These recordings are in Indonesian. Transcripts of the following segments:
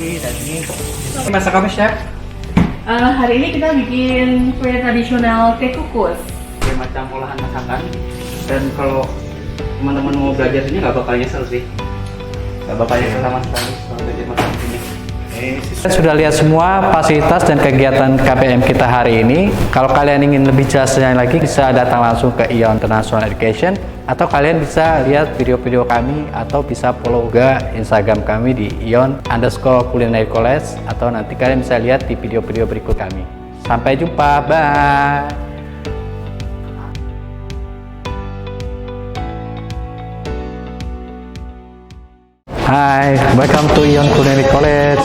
Dan ini masak apa, Chef? Hari ini kita bikin kue tradisional teh kukus. Kayak macam olahan masakan. Dan kalau teman-teman mau belajar ini nggak bakal nyesel sih. Nggak bakal nyesel sama sekali kalau belajar masak ini. Kita sudah lihat semua fasilitas dan kegiatan KPM kita hari ini. Kalau kalian ingin lebih jelasnya lagi, bisa datang langsung ke ION International Education, atau kalian bisa lihat video-video kami, atau bisa follow juga Instagram kami di ion_culinary college, atau nanti kalian bisa lihat di video-video berikut kami. Sampai jumpa, bye! Hai, welcome to ION Culinary College.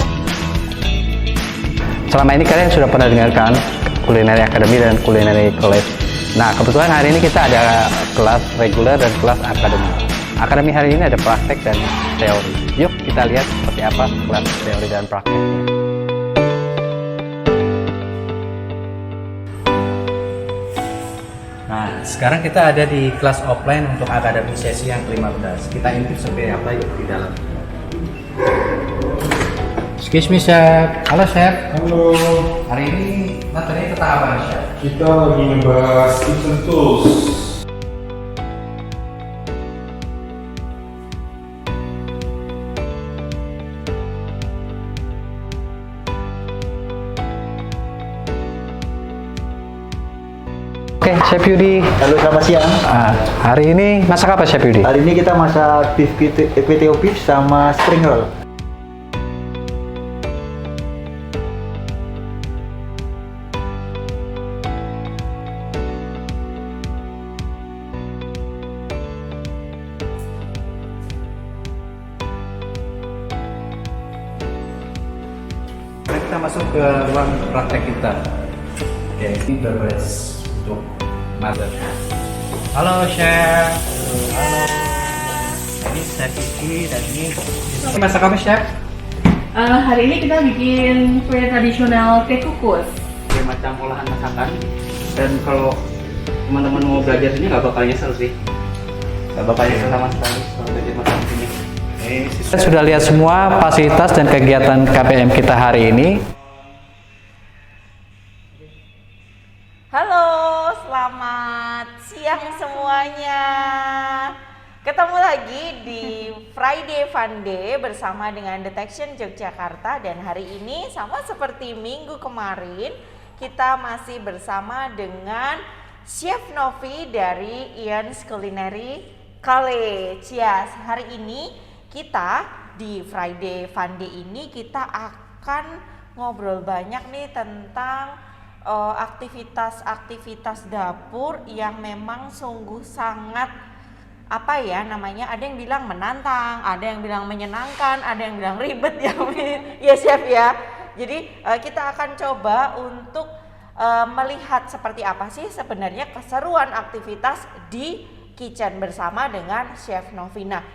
Selama ini kalian sudah pernah dengarkan Culinary Academy dan Culinary College. Nah, kebetulan hari ini kita ada kelas reguler dan kelas akademi. Akademi hari ini ada praktek dan teori. Yuk kita lihat seperti apa kelas teori dan prakteknya. Nah, sekarang kita ada di kelas offline untuk akademi sesi yang ke-15. Kita intip seperti apa yuk di dalam. Excuse me, Chef. Halo, Chef. Halo, Hari ini materi tentang apa, Chef? kita lagi ngebahas kitchen tools. Oke, Chef Yudi. Halo, selamat siang. Hari ini masak apa, Chef Yudi? Hari ini kita masak beef PTO beef sama spring roll. Sekarang kita masuk ke ruang praktek kita. Oke, ini berbes untuk mother. Halo, Chef. Halo. Ini Chef Yudi dan ini masak apa, Chef? Hari ini kita bikin kue tradisional teh kukus. Kayak macam olahan masakan. Dan kalau teman-teman mau belajar ini nggak bakal nyesel sih. Nggak bakal nyesel sama sekali kalau belajar masak ini. Kita sudah lihat semua fasilitas dan kegiatan KPM kita hari ini. Halo, selamat siang semuanya. Ketemu lagi di Friday Fun Day bersama dengan Detection Yogyakarta, dan hari ini sama seperti minggu kemarin kita masih bersama dengan Chef Novi dari ION Culinary College. Ya, hari ini kita di Friday Fun Day ini kita akan ngobrol banyak nih tentang aktivitas-aktivitas dapur yang memang sungguh sangat apa ya namanya, ada yang bilang menantang, ada yang bilang menyenangkan, ada yang bilang ribet ya ya Chef ya. Jadi kita akan coba untuk melihat seperti apa sih sebenarnya keseruan aktivitas di kitchen bersama dengan Chef Novina.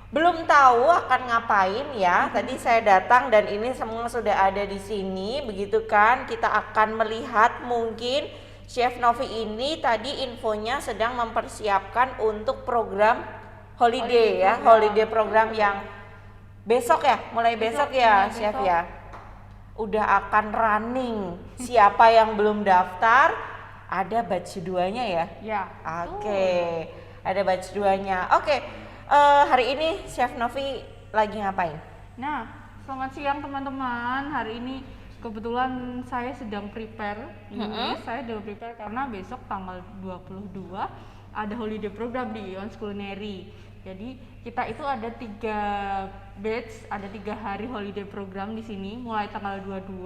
Belum tahu akan ngapain ya. Tadi saya datang dan ini semua sudah ada di sini, begitu kan? Kita akan melihat mungkin Chef Novi ini tadi infonya sedang mempersiapkan untuk program holiday ya, holiday program yang besok ya, mulai besok ya, Chef ya. Udah akan running. Siapa yang belum daftar, ada batch 2-nya ya? Ya. Oke. Ada batch 2-nya. Oke. Hari ini Chef Novi lagi ngapain? Nah, selamat siang teman-teman. Hari ini kebetulan saya sedang prepare. Saya sedang prepare karena besok tanggal 22 ada holiday program di ION Culinary. Jadi kita itu ada 3 batch, ada 3 hari holiday program di sini, mulai tanggal 22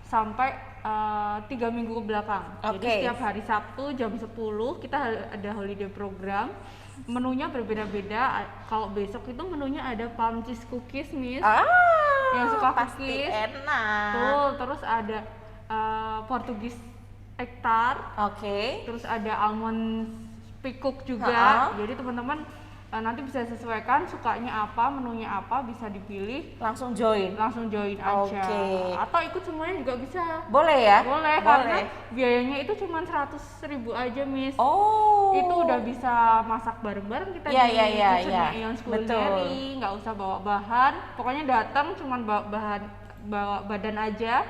sampai 3 minggu ke belakang. Jadi setiap hari Sabtu jam 10 kita ada holiday program. Menunya berbeda-beda. Kalau besok itu menunya ada palm cheese cookies, Miss. Yang suka pasti cookies. enak. Betul, terus ada Portugis egg tart. Oke. Terus ada almond pickle juga. Jadi teman-teman nanti bisa sesuaikan sukanya apa, menunya apa, bisa dipilih, Langsung join. langsung join aja. Oke. Atau ikut semuanya juga bisa. Boleh ya? Boleh, karena biayanya itu cuma 100.000 aja, Miss. Oh. Itu udah bisa masak bareng-bareng kita Iya, di iya, iya, kitchennya iya. Ion Betul. Culinary, nggak usah bawa bahan, pokoknya datang cuman bawa badan aja,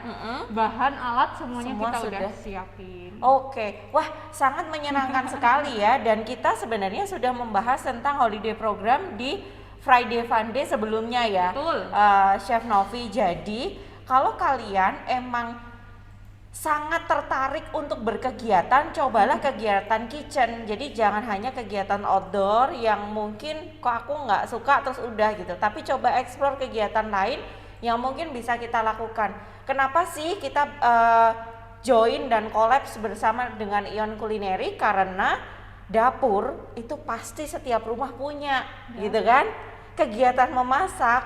bahan, alat semuanya Semua kita udah sudah. siapin. Oke, wah sangat menyenangkan sekali ya. Dan kita sebenarnya sudah membahas tentang holiday program di Friday Fun Day sebelumnya ya, Betul. Chef Novi. Jadi kalau kalian emang sangat tertarik untuk berkegiatan, cobalah kegiatan kitchen. Jadi jangan hanya kegiatan outdoor yang mungkin kok aku nggak suka terus udah gitu. Tapi coba explore kegiatan lain yang mungkin bisa kita lakukan. Kenapa sih kita join dan kolaps bersama dengan Ion Culinary? Karena dapur itu pasti setiap rumah punya, gitu kan? Kegiatan memasak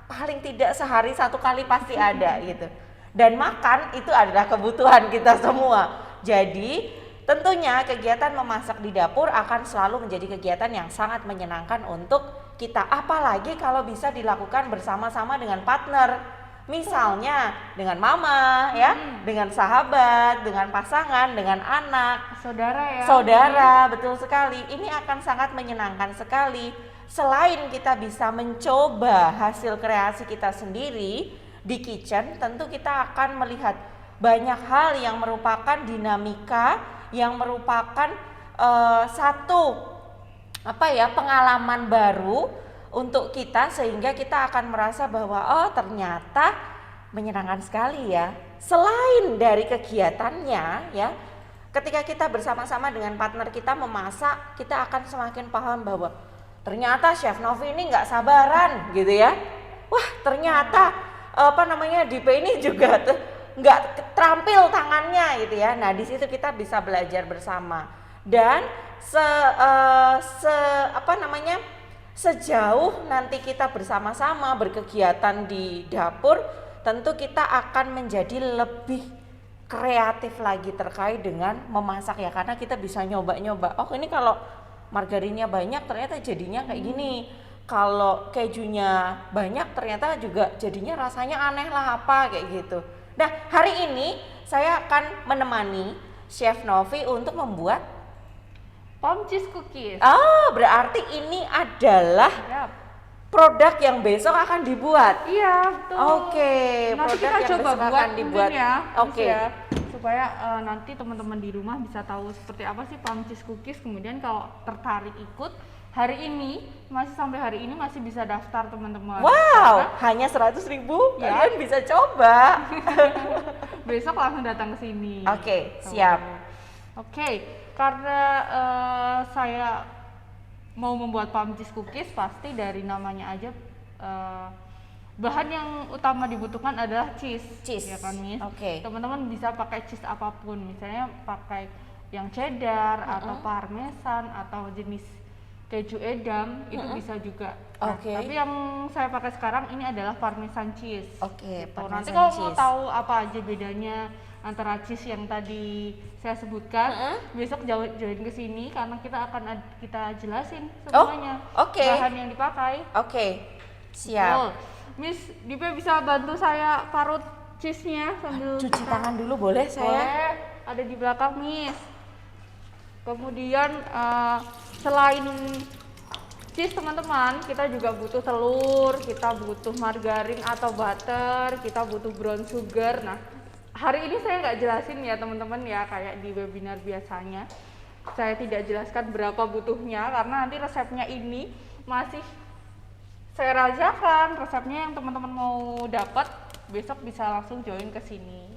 paling tidak sehari 1 kali pasti ada gitu. Dan makan itu adalah kebutuhan kita semua. Jadi tentunya kegiatan memasak di dapur akan selalu menjadi kegiatan yang sangat menyenangkan untuk kita, apalagi kalau bisa dilakukan bersama-sama dengan partner. Misalnya dengan mama ya, dengan sahabat, dengan pasangan, dengan anak, Saudara ya. saudara, betul sekali. Ini akan sangat menyenangkan sekali. Selain kita bisa mencoba hasil kreasi kita sendiri di kitchen, tentu kita akan melihat banyak hal yang merupakan dinamika, yang merupakan satu pengalaman baru untuk kita, sehingga kita akan merasa bahwa oh ternyata menyenangkan sekali ya. Selain dari kegiatannya ya, ketika kita bersama-sama dengan partner kita memasak, kita akan semakin paham bahwa ternyata Chef Novi ini nggak sabaran gitu ya. Wah ternyata Dipe ini juga nggak terampil tangannya gitu ya. Nah di situ kita bisa belajar bersama. Dan sejauh nanti kita bersama-sama berkegiatan di dapur, tentu kita akan menjadi lebih kreatif lagi terkait dengan memasak ya, karena kita bisa nyoba-nyoba. Oh ini kalau margarinnya banyak ternyata jadinya kayak gini, kalau kejunya banyak ternyata juga jadinya rasanya aneh lah apa kayak gitu. Nah hari ini saya akan menemani Chef Novi untuk membuat Palm cheese cookies. Oh, berarti ini adalah Yap. produk yang besok akan dibuat. Iya, betul. Oke, Nanti produk kita yang coba besok buat akan dibuat. mungkin ya, Oke. ya, supaya nanti teman-teman di rumah bisa tahu seperti apa sih palm cheese cookies. Kemudian kalau tertarik ikut, hari ini masih bisa daftar teman-teman. Wow, hanya 100.000 Ya. kalian bisa coba. Besok langsung datang ke sini. Oke, Tuh. siap. Oke, karena saya mau membuat palm cheese cookies, pasti dari namanya aja bahan yang utama dibutuhkan adalah cheese. Cheese. Ya kan, Miss? Oke. Teman-teman bisa pakai cheese apapun, misalnya pakai yang cheddar atau parmesan atau jenis keju edam, itu bisa juga. Nah, Oke. tapi yang saya pakai sekarang ini adalah parmesan cheese. Oke, Gitu. parmesan Nanti kalau mau cheese. tahu apa aja bedanya antara cheese yang tadi saya sebutkan, besok join ke sini karena kita akan kita jelasin semuanya. oke. Bahan yang dipakai. Oke, Betul. siap. Miss Dipe bisa bantu saya parut cheese-nya sambil Cuci tangan dulu boleh saya? Boleh, ada di belakang, Miss. Kemudian selain cheese teman-teman, kita juga butuh telur, kita butuh margarin atau butter, kita butuh brown sugar. Nah, hari ini saya nggak jelasin ya teman-teman ya, kayak di webinar biasanya. Saya tidak jelaskan berapa butuhnya karena nanti resepnya ini masih saya rahasiakan. Resepnya yang teman-teman mau dapat besok bisa langsung join ke sini.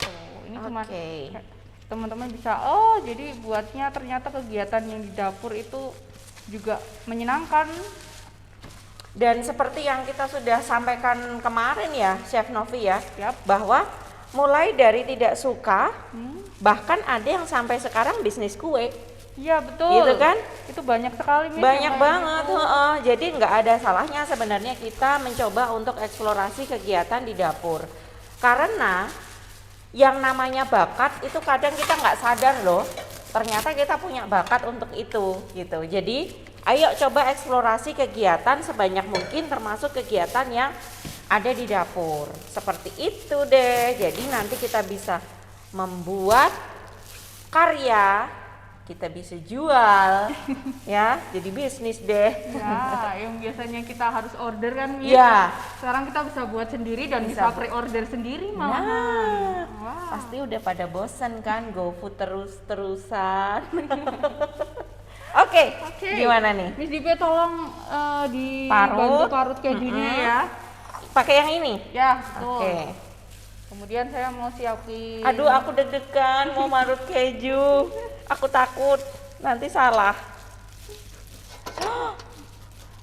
Tuh, ini cuma Oke. teman-teman bisa jadi buatnya ternyata kegiatan yang di dapur itu juga menyenangkan. Dan seperti yang kita sudah sampaikan kemarin ya, Chef Novi ya, Yap. bahwa mulai dari tidak suka, bahkan ada yang sampai sekarang bisnis kue, Iya betul. gitu kan? Itu banyak sekali, Miss, Banyak yang kayak banget, gitu. jadi nggak ada salahnya sebenarnya kita mencoba untuk eksplorasi kegiatan di dapur. Karena yang namanya bakat itu kadang kita nggak sadar loh, ternyata kita punya bakat untuk itu gitu. Jadi Ayo coba eksplorasi kegiatan sebanyak mungkin termasuk kegiatan yang ada di dapur. Seperti itu deh. Jadi nanti kita bisa membuat karya, kita bisa jual ya, jadi bisnis deh. Ya, yang biasanya kita harus order kan Miss. Ya. Sekarang kita bisa buat sendiri dan bisa pre-order sendiri malahan. Nah, Wow. pasti udah pada bosen kan GoFood terus-terusan. Oke, gimana nih? Miss Dipe tolong dibantu parut kejunya ya. Pakai yang ini? Ya, betul. Oke. Kemudian saya mau siapin. Aduh, aku deg-degan mau marut keju. Aku takut nanti salah.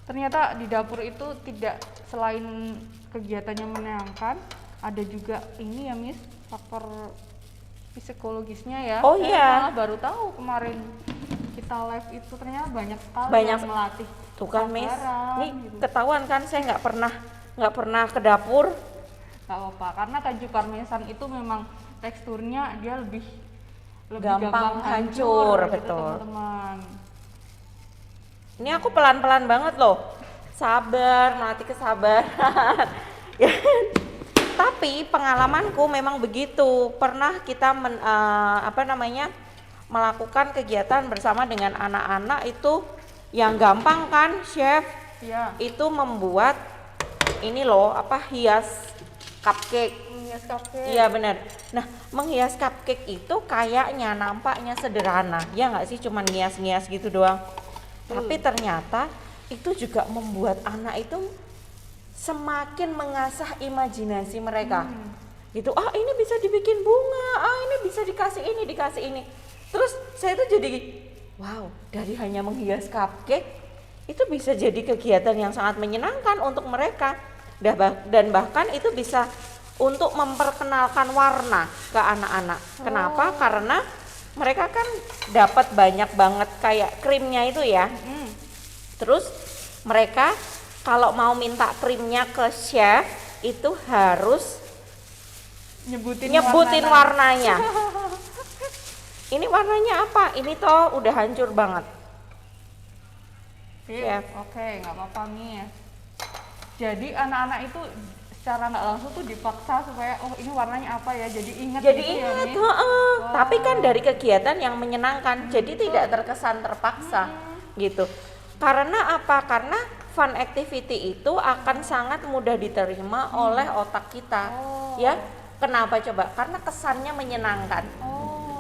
Ternyata di dapur itu tidak selain kegiatannya menyenangkan, ada juga ini ya Miss, faktor psikologisnya ya. Oh Saya iya. malah baru tahu kemarin kita live itu ternyata banyak sekali Banyak. yang melatih. Tuh kan, Miss. kesabaran, Nih gitu. ketahuan kan saya nggak pernah ke dapur. Nggak apa-apa, karena keju parmesan itu memang teksturnya dia lebih Gampang hancur, gitu, betul. teman-teman. Ini aku pelan-pelan banget loh. Sabar, melatih kesabaran. Ya. Tapi pengalamanku memang begitu. Pernah kita melakukan kegiatan bersama dengan anak-anak itu yang gampang kan, Chef? Iya. Itu membuat ini loh, hias cupcake. Hias cupcake. Iya benar. Nah, menghias cupcake itu kayaknya nampaknya sederhana, ya nggak sih, cuman ngias-ngias gitu doang. Tapi ternyata itu juga membuat anak itu semakin mengasah imajinasi mereka. Gitu, ini bisa dibikin bunga, ini bisa dikasih ini. Terus saya tuh jadi, wow, dari hanya menghias cupcake itu bisa jadi kegiatan yang sangat menyenangkan untuk mereka. Dan bahkan itu bisa untuk memperkenalkan warna ke anak-anak. Kenapa? Karena mereka kan dapat banyak banget kayak krimnya itu ya. Terus mereka kalau mau minta krimnya ke chef itu harus nyebutin warnanya. Ini warnanya apa? Ini toh udah hancur banget. Chef. Oke, nggak apa-apa nih. Jadi anak-anak itu secara nggak langsung tuh dipaksa supaya ini warnanya apa ya, jadi ingat Jadi gitu ya, ingat, Miss? heeh. Tapi kan dari kegiatan yang menyenangkan, jadi tidak terkesan terpaksa gitu. Karena apa? Karena fun activity itu akan sangat mudah diterima oleh otak kita, ya. Kenapa coba? Karena kesannya menyenangkan.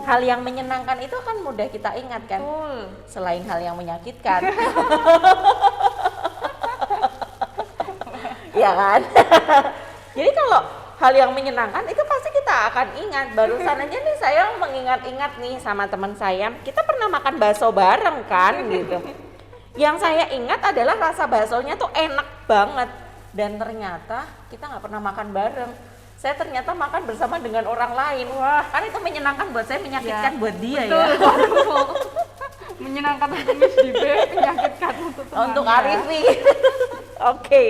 Hal yang menyenangkan itu akan mudah kita ingat kan, selain hal yang menyakitkan. Ya kan? Jadi kalau hal yang menyenangkan itu pasti kita akan ingat. Barusan aja nih saya mengingat-ingat nih sama teman saya, kita pernah makan bakso bareng kan gitu. Yang saya ingat adalah rasa baksonya tuh enak banget. Dan ternyata kita nggak pernah makan bareng. Saya ternyata makan bersama dengan orang lain. Wah, kan itu menyenangkan buat saya, menyakitkan buat dia ya. Menyenangkan untuk Miss Dipe, menyakitkan untuk temannya. Untuk Arifi. Oke.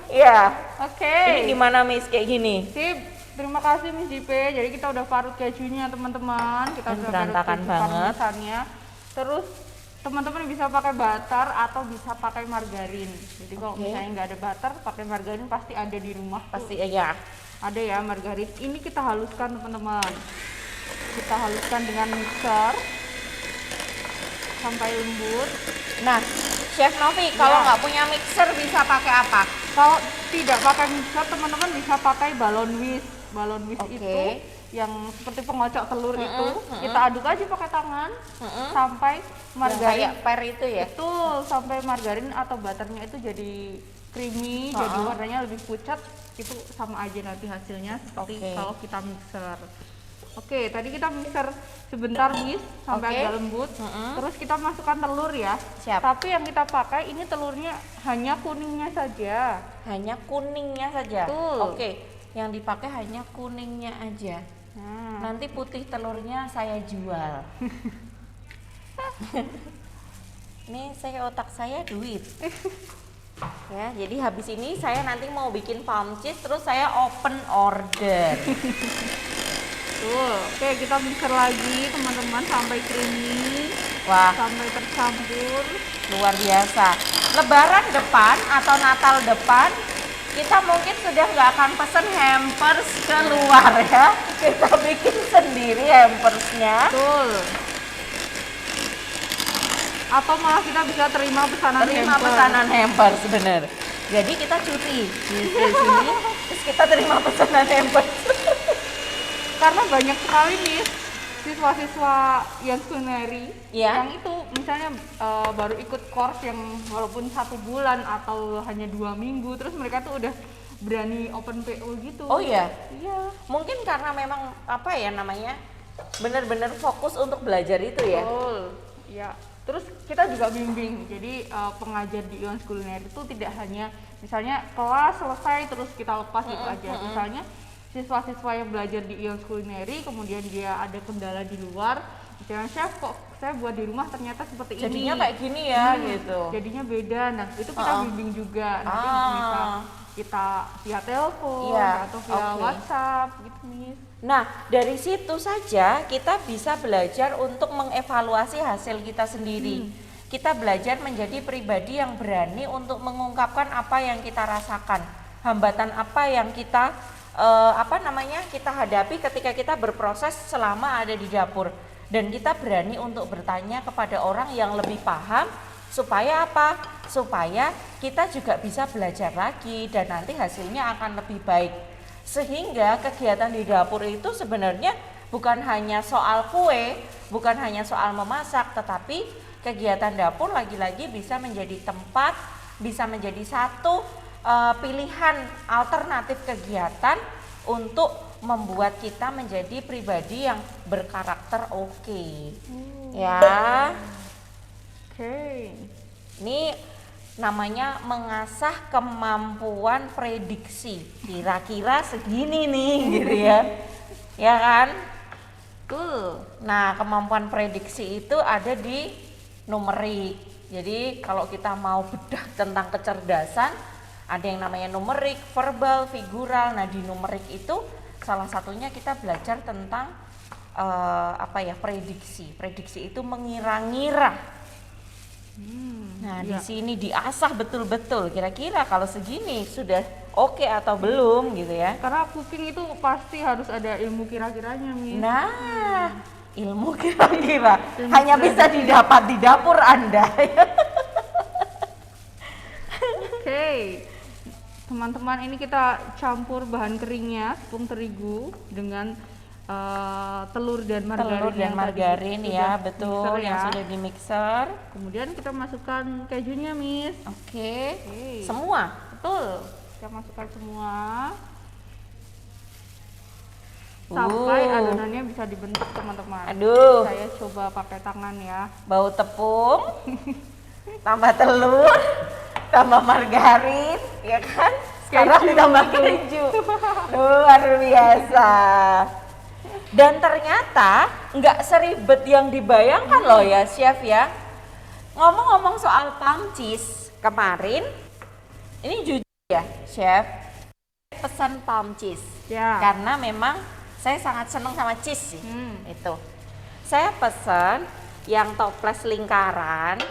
Ya. Oke. Ini gimana Miss kayak gini? Sip, terima kasih Miss Dipe. Jadi kita udah parut kejunya teman-teman. Kita Dan udah berantakan parut keju banget. parmesannya. Terus teman-teman bisa pakai butter atau bisa pakai margarin. Jadi kalau misalnya nggak ada butter, pakai margarin pasti ada di rumah. Pasti ya. Ada ya margarin. Ini kita haluskan teman-teman. Kita haluskan dengan mixer sampai lembut. Nah, Chef Novi, kalau nggak punya mixer bisa pakai apa? Kalau tidak pakai mixer, teman-teman bisa pakai balon whisk. Balon whisk itu yang seperti pengocok telur itu, kita aduk aja pakai tangan sampai margarin. Kayak per itu ya? Betul, sampai margarin atau butternya itu jadi creamy, jadi warnanya lebih pucat. Itu sama aja nanti hasilnya seperti kalau kita mixer. Oke, tadi kita mixer sebentar Miss sampai agak lembut. Terus kita masukkan telur ya. Siap. Tapi yang kita pakai ini telurnya hanya kuningnya saja. Hanya kuningnya saja. Betul. Oke, yang dipakai hanya kuningnya aja. Nanti putih telurnya saya jual. Nih otak saya duit. Ya, jadi habis ini saya nanti mau bikin palm cheese, terus saya open order. Tuh, oke kita mixer lagi teman-teman sampai creamy. Wah, sampai tercampur. luar biasa. Lebaran depan atau Natal depan, kita mungkin sudah nggak akan pesen hampers keluar ya. Kita bikin sendiri hampersnya. Betul. Atau malah kita bisa terima Pesanan hampers, bener. Jadi kita cuti di sini, terus kita terima pesanan hampers. Karena banyak sekali nih siswa-siswa yang culinary Iya. yang itu misalnya baru ikut course yang walaupun 1 bulan atau hanya 2 minggu, terus mereka tuh udah berani open PO gitu. Oh iya, Iya. mungkin karena memang apa ya namanya, bener-bener fokus untuk belajar itu ya. Betul. Ya. Terus kita juga bimbing. Jadi pengajar di Ion Culinary itu tidak hanya misalnya kelas selesai terus kita lepas gitu aja. Misalnya siswa-siswa yang belajar di Ion Culinary kemudian dia ada kendala di luar, misalnya chef kok saya buat di rumah ternyata seperti Jadinya ini. kayak gini ya gitu. Jadinya beda. Nah, itu kita bimbing juga. Nanti bisa kita via telepon Iya, atau via oke. WhatsApp gitu, Miss. Nah, dari situ saja kita bisa belajar untuk mengevaluasi hasil kita sendiri. Kita belajar menjadi pribadi yang berani untuk mengungkapkan apa yang kita rasakan, hambatan apa yang kita kita hadapi ketika kita berproses selama ada di dapur. Dan kita berani untuk bertanya kepada orang yang lebih paham supaya apa? Supaya kita juga bisa belajar lagi dan nanti hasilnya akan lebih baik. Sehingga kegiatan di dapur itu sebenarnya bukan hanya soal kue, bukan hanya soal memasak, tetapi kegiatan dapur lagi-lagi bisa menjadi tempat, bisa menjadi satu pilihan alternatif kegiatan untuk membuat kita menjadi pribadi yang berkarakter oke. Ya, Oke. ini namanya mengasah kemampuan prediksi. Kira-kira segini nih gitu ya. Ya kan? Betul. Nah, kemampuan prediksi itu ada di numerik. Jadi kalau kita mau bedah tentang kecerdasan, ada yang namanya numerik, verbal, figural. Nah, di numerik itu salah satunya kita belajar tentang prediksi. Prediksi itu mengira-ngira. Nah, di sini diasah betul-betul. Kira-kira kalau segini sudah oke atau belum gitu ya. Karena cooking itu pasti harus ada ilmu kira-kiranya, Miss. Nah, ilmu kira-kira hanya bisa didapat di dapur Anda. Oke. Teman-teman, ini kita campur bahan keringnya, tepung terigu dengan telur dan margarin. Telur dan yang tadi margarin sudah ya, betul, mixer yang ya. sudah di mixer. Kemudian kita masukkan kejunya, Miss. Oke. Oke. Semua. Betul. Kita masukkan semua sampai adonannya bisa dibentuk, teman-teman. Aduh, Saya coba pakai tangan ya. bau tepung, tambah telur, tambah margarin, ya kan? Sekarang Keju. ditambah keju. Luar biasa. Dan ternyata nggak seribet yang dibayangkan loh ya, Chef ya. Ngomong-ngomong soal pamcis, kemarin ini jujur ya, Chef, pesan pamcis. Ya. Karena memang saya sangat senang sama cheese sih. Itu. Saya pesan yang toples lingkaran,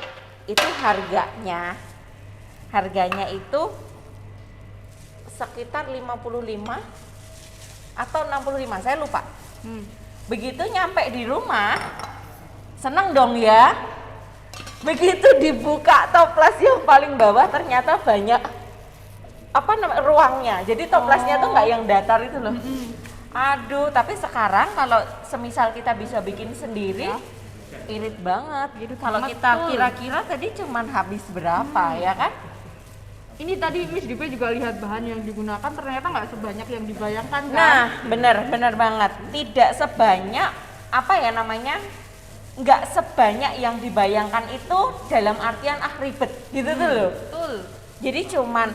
itu harganya itu sekitar 55 atau 65, saya lupa. Begitu nyampe di rumah, seneng dong ya. Begitu dibuka toples yang paling bawah, ternyata banyak ruangnya. Jadi toplesnya tuh nggak yang datar itu loh. Aduh, tapi sekarang kalau semisal kita bisa bikin sendiri, irit banget. Gitu. Kalau banget, kita betul. kira-kira tadi cuman habis berapa ya kan? Ini tadi Miss Dipe juga lihat bahan yang digunakan, ternyata nggak sebanyak yang dibayangkan kan? Nah, benar banget. Tidak sebanyak nggak sebanyak yang dibayangkan itu dalam artian ribet gitu tuh loh. Betul. Jadi cuman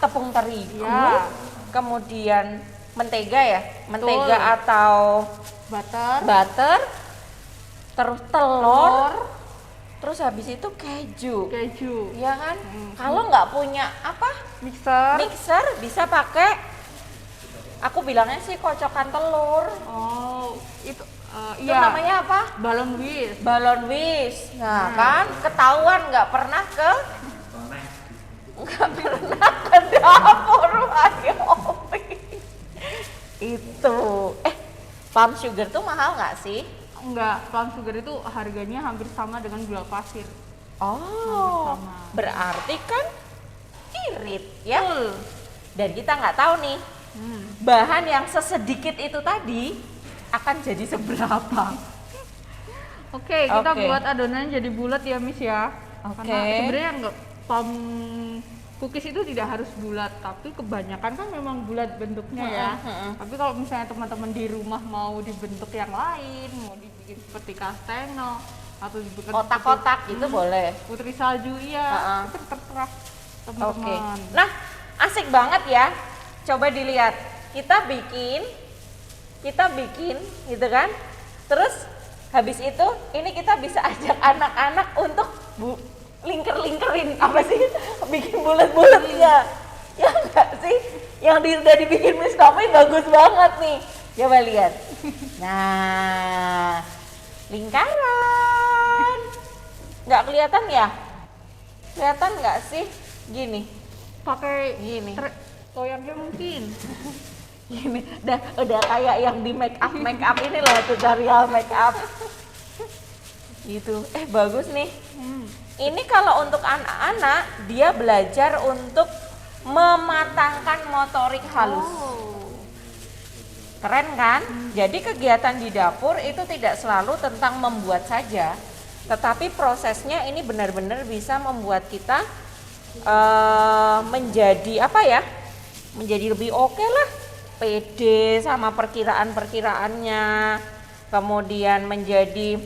tepung terigu, Ya. kemudian mentega Betul. atau butter, terus telur, terus habis itu keju. Ya kan? Kalau nggak punya mixer bisa pakai, aku bilangnya sih kocokan telur. Oh, itu Itu namanya apa? balon whisk. Balon whisk. Nah, kan ketahuan nggak pernah ke dapur Ayomi. Itu. Palm sugar tuh mahal nggak sih? Enggak, palm sugar itu harganya hampir sama dengan gula pasir. Oh, sama. berarti kan irit ya? Betul. Dan kita nggak tahu nih bahan yang sesedikit itu tadi akan jadi seberapa. Oke, kita Oke. buat adonannya jadi bulat ya, Miss ya. Oke. Karena sebenarnya enggak palm cookies itu tidak harus bulat, tapi kebanyakan kan memang bulat bentuknya ya. Tapi kalau misalnya teman-teman di rumah mau dibentuk yang lain, mau dibikin seperti kastengel atau dibikin Kotak-kotak gitu boleh. putri salju, iya, itu terserah Oke. teman-teman. Nah, asik banget ya. Coba dilihat. Kita bikin gitu kan. Terus habis itu ini kita bisa ajak anak-anak untuk lingker-lingkerin apa sih? Bikin bulat-bulat ya. Ya enggak sih? Yang udah dibikin Miss Novi bagus banget nih. Coba lihat. Nah, lingkaran. Nggak kelihatan ya? Kelihatan nggak sih? Gini. Pakai Gini. toyangnya mungkin. Gini, udah kayak yang di make up ini loh, tutorial make up. Gitu. Bagus nih. Ini kalau untuk anak-anak dia belajar untuk mematangkan motorik halus. Keren kan? Jadi kegiatan di dapur itu tidak selalu tentang membuat saja, tetapi prosesnya ini benar-benar bisa membuat kita menjadi apa ya? Menjadi lebih oke lah, pede sama perkiraan-perkiraannya, kemudian menjadi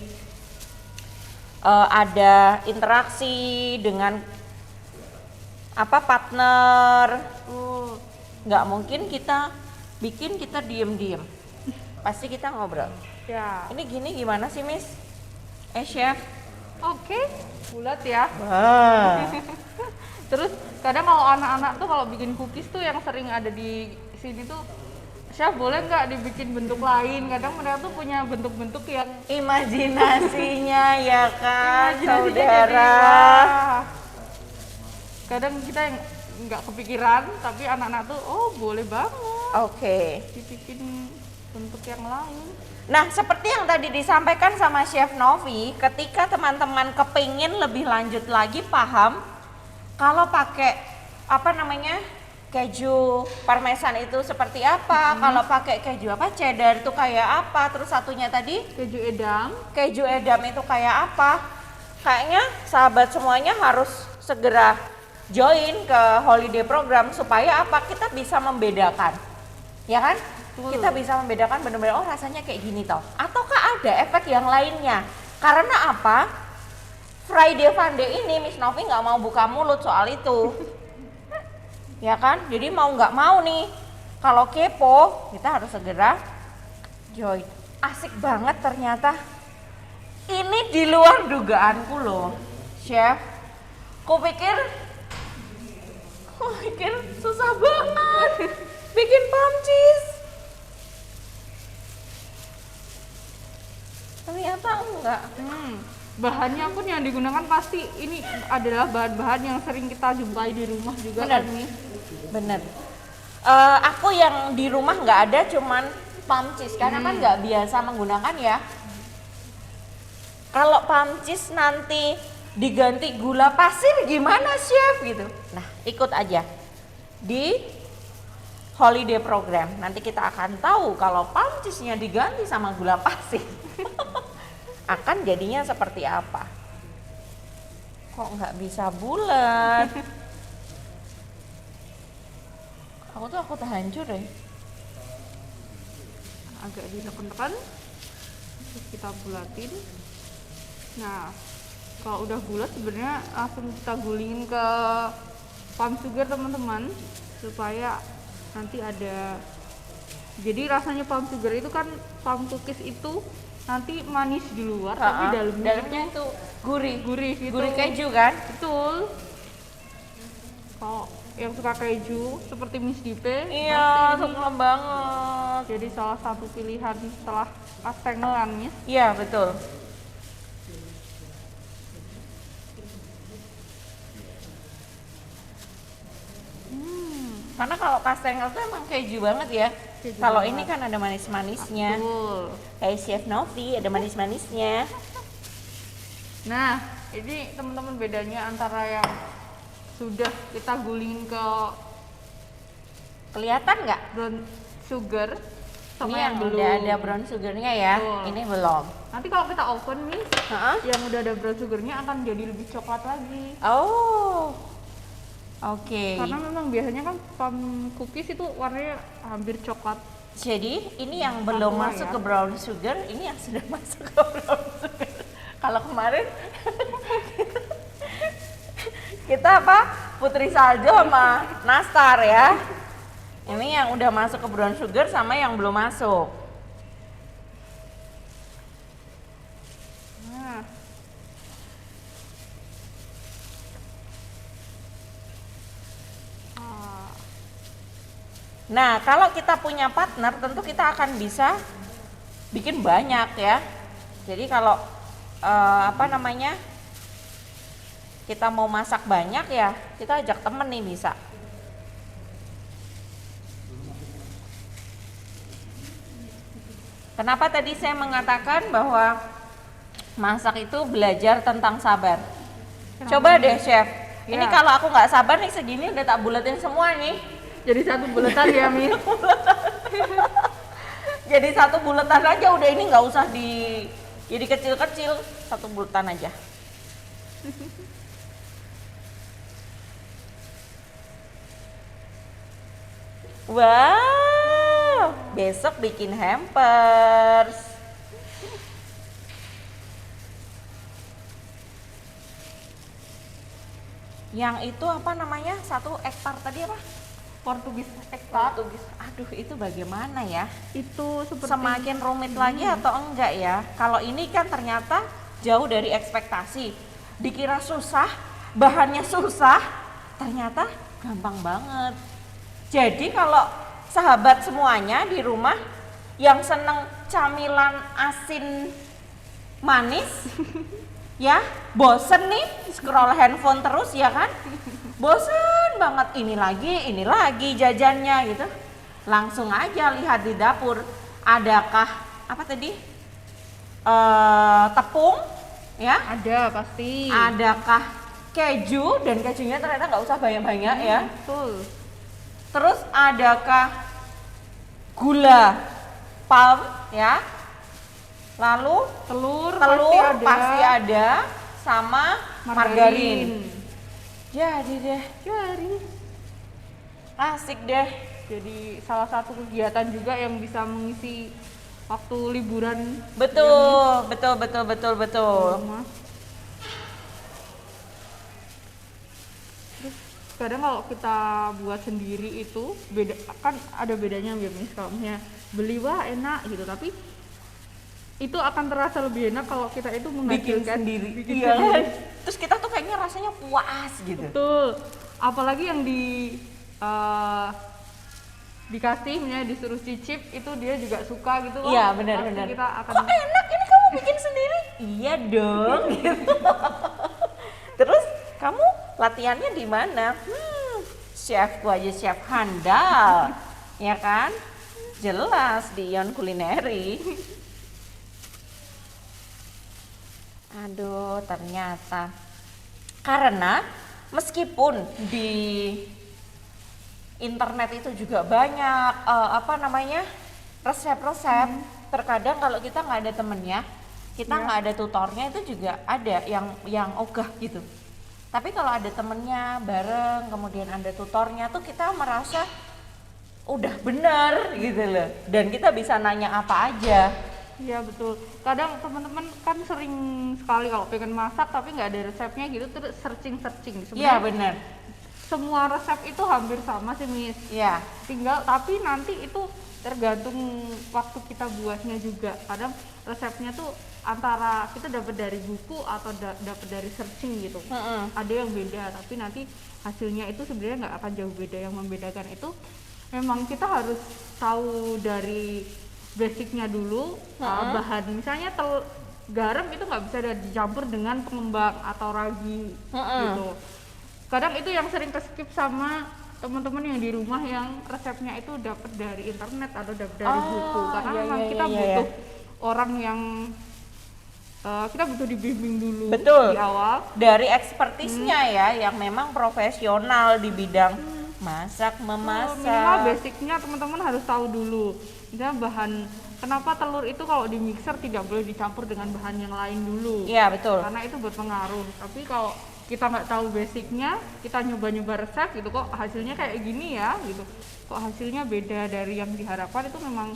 ada interaksi dengan partner. Nggak mungkin kita bikin kita diem-diem, pasti kita ngobrol. Ya. Ini gini gimana sih Miss? Chef. Oke, bulat ya. Wah. Terus kadang kalau anak-anak tuh kalau bikin cookies tuh yang sering ada di sini tuh, Chef boleh nggak dibikin bentuk lain? Kadang mereka tuh punya bentuk-bentuk yang Imajinasinya ya kan, imajinasinya saudara. wah. Kadang kita yang nggak kepikiran, tapi anak-anak tuh boleh banget Oke. dibikin bentuk yang lain. Nah, seperti yang tadi disampaikan sama Chef Novi, ketika teman-teman kepingin lebih lanjut lagi paham, kalau pakai keju parmesan itu seperti apa, kalau pakai keju cheddar itu kayak apa, terus satunya tadi keju edam itu kayak apa. Kayaknya sahabat semuanya harus segera join ke holiday program supaya apa? Kita bisa membedakan. Ya kan? Kita bisa membedakan benar-benar rasanya kayak gini toh. Ataukah ada efek yang lainnya? Karena apa? Friday Fun Day ini Miss Novi nggak mau buka mulut soal itu. Ya kan? Jadi mau nggak mau nih, kalau kepo kita harus segera join. Asik banget ternyata. Ini di luar dugaanku loh, Chef. Kupikir susah banget bikin palm cheese. Ternyata enggak. Bahannya pun yang digunakan pasti ini adalah bahan-bahan yang sering kita jumpai di rumah juga. Bener. kan, Miss? Bener. Aku yang di rumah nggak ada, cuman palm cheese karena kan nggak biasa menggunakan ya. Kalau palm cheese nanti diganti gula pasir gimana Chef gitu. Nah, ikut aja di holiday program. Nanti kita akan tahu kalau palm cheese-nya diganti sama gula pasir akan jadinya seperti apa. Kok nggak bisa bulat? Aku tuh hancur ya. Agak ditekan-tekan, terus kita bulatin. Nah, kalau udah bulat sebenarnya langsung kita gulingin ke palm sugar teman-teman, supaya nanti ada. Jadi rasanya palm sugar itu kan, palm cookies itu nanti manis di luar, tapi dalamnya itu gurih gitu. Gurih keju kan? Betul. Kalau yang suka keju seperti Miss Dipe, Iya, suka banget. jadi salah satu pilihan setelah kastengel kan, Miss? Iya, betul. Karena kalau kastengel tuh emang keju banget ya. Keju Kalau banget. ini kan ada manis-manisnya. Betul. Kayak Chef Novi ada manis-manisnya. Nah, ini teman-teman bedanya antara yang sudah kita gulingin ke Kelihatan nggak? brown sugar sama Ini yang yang belum. udah ada brown sugarnya ya. Betul. Ini belum. Nanti kalau kita oven nih, Heeh. yang udah ada brown sugarnya akan jadi lebih coklat lagi. Oh. Oke. Karena memang biasanya kan plum cookies itu warnanya hampir coklat. Jadi ini yang belum Aqua masuk ya. ke brown sugar, ini yang sudah masuk ke brown sugar. Kalau kemarin kita apa? Putri salju sama nastar ya. Ini yang udah masuk ke brown sugar sama yang belum masuk. Nah, Nah, kalau kita punya partner, tentu kita akan bisa bikin banyak ya. Jadi kalau apa namanya, kita mau masak banyak ya, kita ajak temen nih bisa. Kenapa tadi saya mengatakan bahwa masak itu belajar tentang sabar? Coba deh chef, ini Ya. kalau aku nggak sabar nih segini udah tak buletin semua nih. jadi satu buletan ya, Miss. Jadi satu buletan aja udah, ini nggak usah jadi kecil-kecil, satu buletan aja. Wow, besok bikin hampers. Yang itu apa namanya? 1 hektar tadi apa? Portugis extra Portugis. Aduh, itu bagaimana ya? itu seperti Semakin rumit lagi atau enggak ya? Kalau ini kan ternyata jauh dari ekspektasi. Dikira susah, bahannya susah, ternyata gampang banget. Jadi kalau sahabat semuanya di rumah yang seneng camilan asin manis, ya bosen nih scroll handphone terus ya kan? Bosen banget, ini lagi jajannya gitu. Langsung aja lihat di dapur, adakah apa tadi? Tepung, ya? ada pasti. Adakah keju, dan kejunya ternyata nggak usah banyak-banyak ya. Betul. Terus adakah gula palm ya? Lalu Telur, telur pasti ada, sama margarin. margarin. Jadi deh, Jadi asik deh. jadi salah satu kegiatan juga yang bisa mengisi waktu liburan Betul, betul, betul, betul, betul. rumah. Terus kadang kalau kita buat sendiri itu beda, kan ada bedanya ya, Miss. Kalau misalnya beli wah enak gitu, tapi itu akan terasa lebih enak kalau kita itu Bikin menghasilkan sendiri. bikin Iya sendiri. kan? Terus kita tuh kayaknya rasanya puas gitu. Betul. Apalagi yang dikasih, misalnya disuruh cicip, itu dia juga suka gitu. Wah, Iya, pasti benar-benar. kita akan Kok enak ini kamu bikin sendiri? Iya dong. Gitu. Terus kamu latihannya di mana? Chefku aja chef handal, ya kan? Jelas di Ion Kulineri. Aduh, ternyata karena meskipun di internet itu juga banyak apa namanya resep-resep, terkadang kalau kita nggak ada temennya, kita nggak ada tutornya, itu juga ada yang ogah gitu. Tapi kalau ada temennya bareng, kemudian ada tutornya, tuh kita merasa udah bener gitu loh, dan kita bisa nanya apa aja. Iya betul. Kadang teman-teman kan sering sekali kalau pengen masak tapi nggak ada resepnya gitu, terus searching. Iya bener. Semua resep itu hampir sama sih, Miss. Iya. Tinggal tapi nanti itu tergantung waktu kita buatnya juga. Kadang resepnya tuh antara kita dapat dari buku atau dapat dari searching gitu. Ada yang beda, tapi nanti hasilnya itu sebenarnya nggak akan jauh beda. Yang membedakan itu memang kita harus tahu dari basicnya dulu. Bahan misalnya garam itu nggak bisa dicampur dengan pengembang atau ragi gitu. Kadang itu yang sering keskip sama teman-teman yang di rumah yang resepnya itu dapat dari internet atau dapat dari buku, karena memang kita butuh orang yang kita butuh dibimbing dulu. Betul. Di awal Dari ekspertisnya ya, yang memang profesional di bidang masak, minimal memasak. basicnya teman-teman harus tahu dulu. Misalnya bahan, kenapa telur itu kalau di mixer tidak boleh dicampur dengan bahan yang lain dulu. Iya, betul. Karena itu berpengaruh. Tapi kalau kita nggak tahu basicnya, kita nyoba-nyoba resep gitu, kok hasilnya kayak gini ya gitu, kok hasilnya beda dari yang diharapkan, itu memang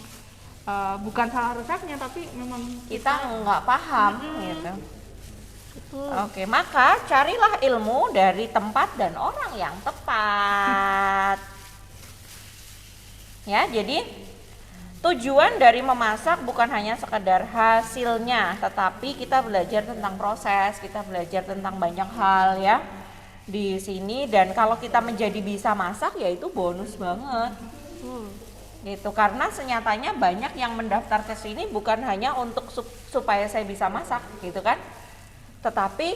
bukan salah resepnya, tapi memang Kita nggak paham gitu. betul. Oke, maka carilah ilmu dari tempat dan orang yang tepat. Ya, jadi tujuan dari memasak bukan hanya sekedar hasilnya, tetapi kita belajar tentang proses, kita belajar tentang banyak hal ya di sini. Dan kalau kita menjadi bisa masak, ya itu bonus banget. Gitu, karena senyatanya banyak yang mendaftar ke sini bukan hanya untuk supaya saya bisa masak, gitu kan? Tetapi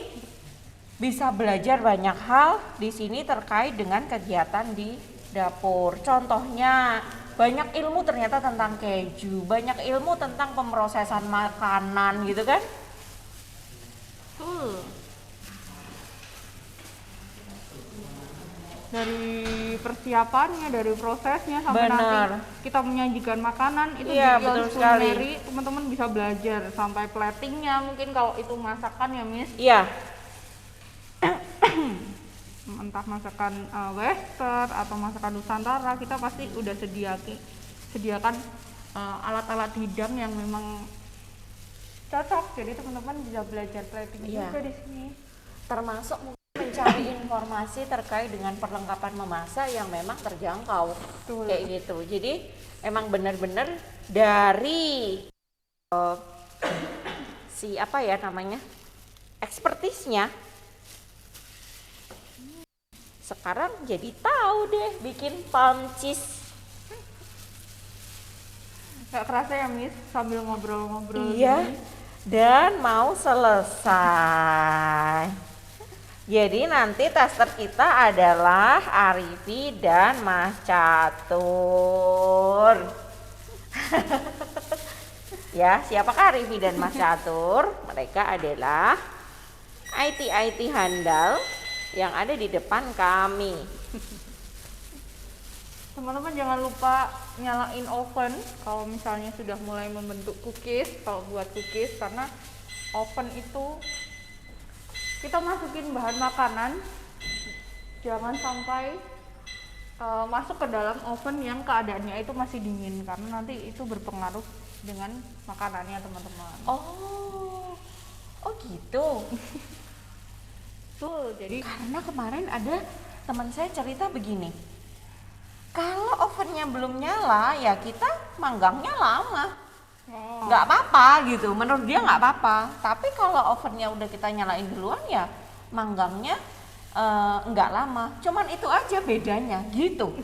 bisa belajar banyak hal di sini terkait dengan kegiatan di dapur. Contohnya, banyak ilmu ternyata tentang keju, banyak ilmu tentang pemrosesan makanan gitu kan. Dari persiapannya, dari prosesnya sampai Bener. nanti kita menyajikan makanan itu Iya, di betul Ion sekali. Culinary teman-teman bisa belajar sampai platingnya, mungkin kalau itu masakan ya Miss, Iya, entah masakan western atau masakan Nusantara, kita pasti udah sediakan alat-alat hidang yang memang cocok, jadi teman-teman bisa belajar plating Iya. juga di sini. termasuk mencari informasi terkait dengan perlengkapan memasak yang memang terjangkau. Betul. Kayak gitu. Jadi emang benar-benar dari si apa ya namanya, ekspertisnya, sekarang jadi tahu deh bikin palm cheese. Gak kerasa ya Miss, sambil ngobrol-ngobrol Iya, gini. dan mau selesai. Jadi nanti tester kita adalah Arifi dan Mas Catur. Ya, siapakah Arifi dan Mas Catur? Mereka adalah IT handal yang ada di depan kami. Teman-teman jangan lupa nyalain oven kalau misalnya sudah mulai membentuk cookies, kalau buat cookies, karena oven itu kita masukin bahan makanan, jangan sampai masuk ke dalam oven yang keadaannya itu masih dingin, karena nanti itu berpengaruh dengan makanannya teman-teman. Oh gitu. Betul, jadi Karena kemarin ada teman saya cerita begini, kalau ovennya belum nyala ya kita manggangnya lama, nggak apa-apa gitu, menurut dia nggak apa-apa. Tapi kalau ovennya udah kita nyalain duluan ya manggangnya nggak lama, cuman itu aja bedanya gitu.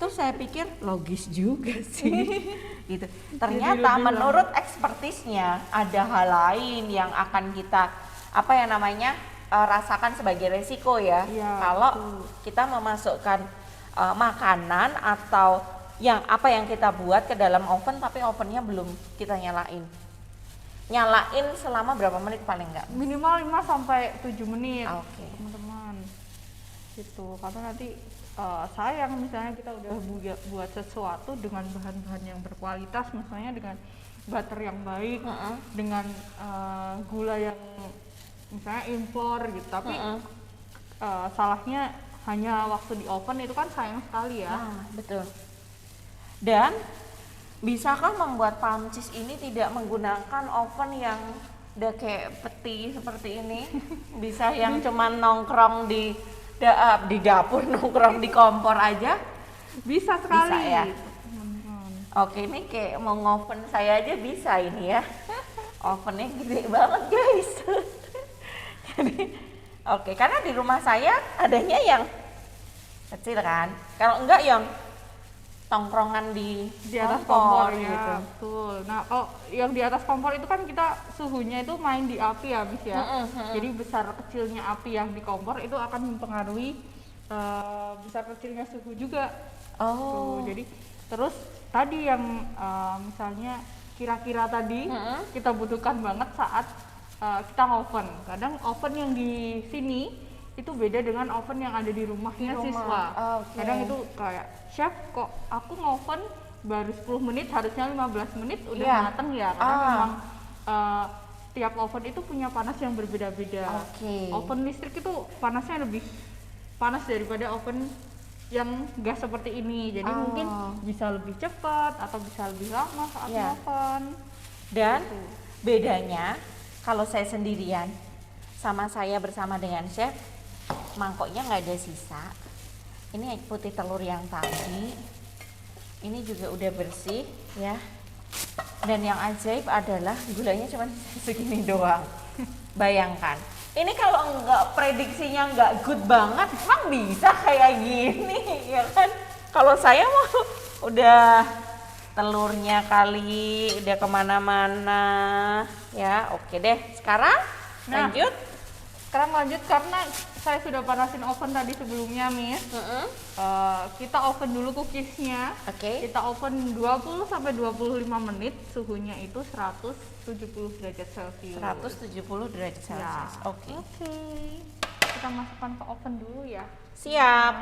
Terus saya pikir logis juga sih. Gitu. Ternyata menurut ekspertisnya ada hal lain yang akan kita apa ya namanya rasakan sebagai resiko ya. Iya, Kalau betul. kita memasukkan makanan atau yang apa yang kita buat ke dalam oven tapi ovennya belum kita nyalain. Nyalain selama berapa menit paling enggak? minimal 5 sampai 7 menit. Oke. Teman-teman. Gitu. Karena nanti sayang misalnya kita udah buat sesuatu dengan bahan-bahan yang berkualitas, misalnya dengan butter yang baik, dengan gula yang misalnya impor gitu, tapi salahnya hanya waktu di oven, itu kan sayang sekali ya. Nah, betul. Dan bisakah membuat palm cheese ini tidak menggunakan oven yang udah kayak peti seperti ini? Bisa yang cuman nongkrong di dapur, nongkrong di kompor aja? Bisa sekali. Bisa ya? Teman-teman. Oke, ini kayak mau ngoven saya aja bisa ini ya. Ovennya gede banget guys. Jadi, oke, karena di rumah saya adanya yang kecil kan. Kalau enggak yang tongkrongan di atas kompor ya, gitu. betul. Nah, kalau yang di atas kompor itu kan kita suhunya itu main di api habis ya. Jadi besar kecilnya api yang di kompor itu akan mempengaruhi besar kecilnya suhu juga. Oh. Tuh, jadi terus tadi yang misalnya kira-kira tadi kita butuhkan banget saat kita oven. Kadang oven yang di sini itu beda dengan oven yang ada di rumahnya siswa. Oke. Kadang itu kayak, chef kok aku ngoven baru 10 menit, harusnya 15 menit udah Iya. mateng ya. Karena memang tiap oven itu punya panas yang berbeda-beda. Oke. Oven listrik itu panasnya lebih panas daripada oven yang gas seperti ini. Jadi mungkin bisa lebih cepat atau bisa lebih lama saat Iya. oven. Dan bedanya kalau saya sendirian sama saya bersama dengan chef, mangkoknya nggak ada sisa. Ini putih telur yang tadi, ini juga udah bersih ya. Dan yang ajaib adalah gulanya cuma segini doang. Bayangkan, ini kalau nggak prediksinya nggak good banget, emang bisa kayak gini ya kan? Kalau saya mau udah telurnya kali udah kemana-mana ya. Oke deh, sekarang lanjut. Sekarang lanjut karena saya sudah panasin oven tadi sebelumnya, Miss. Kita oven dulu cookiesnya. Oke. Kita oven 20 sampai 25 menit, suhunya itu 170 derajat Celcius. 170 derajat Celcius. Ya. Oke. Oke. Kita masukkan ke oven dulu ya. Siap.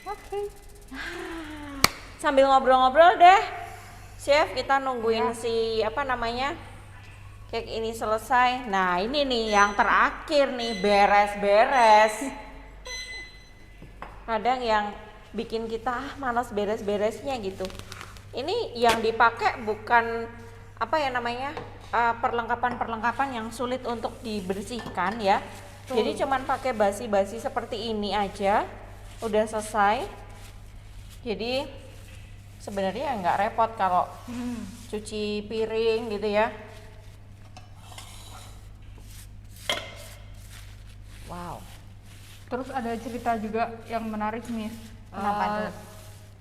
Oke. Sambil ngobrol-ngobrol deh, chef, kita nungguin si apa namanya cake ini selesai. Nah ini nih yang terakhir nih, beres-beres. Kadang yang bikin kita malas beres-beresnya gitu. Ini yang dipakai bukan apa ya namanya perlengkapan-perlengkapan yang sulit untuk dibersihkan ya. Jadi cuman pakai basi-basi seperti ini aja udah selesai. Jadi sebenarnya nggak repot kalau cuci piring gitu ya. Wow. Terus ada cerita juga yang menarik, Miss. Kenapa tuh?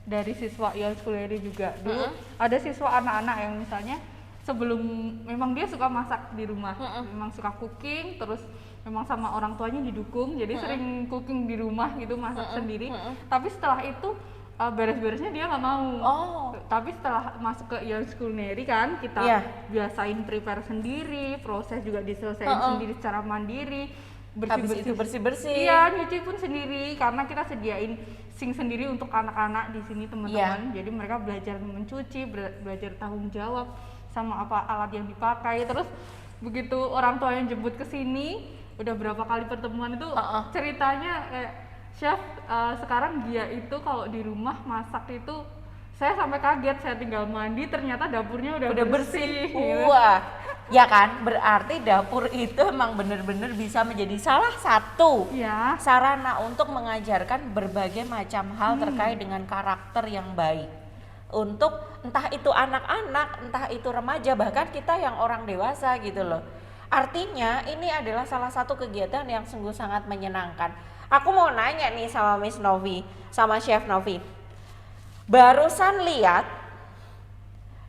Dari siswa Ion Sculeri juga. Dulu ada siswa anak-anak yang misalnya sebelum memang dia suka masak di rumah, memang suka cooking, terus memang sama orang tuanya didukung, jadi sering cooking di rumah gitu, masak sendiri. Tapi setelah itu beres-beresnya dia nggak mau. Tapi setelah masuk ke Ion Sculeri kan, kita biasain prepare sendiri, proses juga diselesaikan sendiri secara mandiri. Bersih-bersih. Iya, nyuci pun sendiri karena kita sediain sink sendiri untuk anak-anak di sini teman-teman. Jadi mereka belajar mencuci, belajar tanggung jawab sama apa alat yang dipakai. Terus begitu orang tua yang jemput ke sini, udah berapa kali pertemuan itu ceritanya kayak, chef sekarang dia itu kalau di rumah masak itu saya sampai kaget, saya tinggal mandi ternyata dapurnya udah bersih. Wah, ya kan? Berarti dapur itu emang bener-bener bisa menjadi salah satu sarana untuk mengajarkan berbagai macam hal terkait dengan karakter yang baik. Untuk entah itu anak-anak, entah itu remaja, bahkan kita yang orang dewasa gitu loh. Artinya ini adalah salah satu kegiatan yang sungguh sangat menyenangkan. Aku mau nanya nih sama Miss Novi, sama Chef Novi. Barusan lihat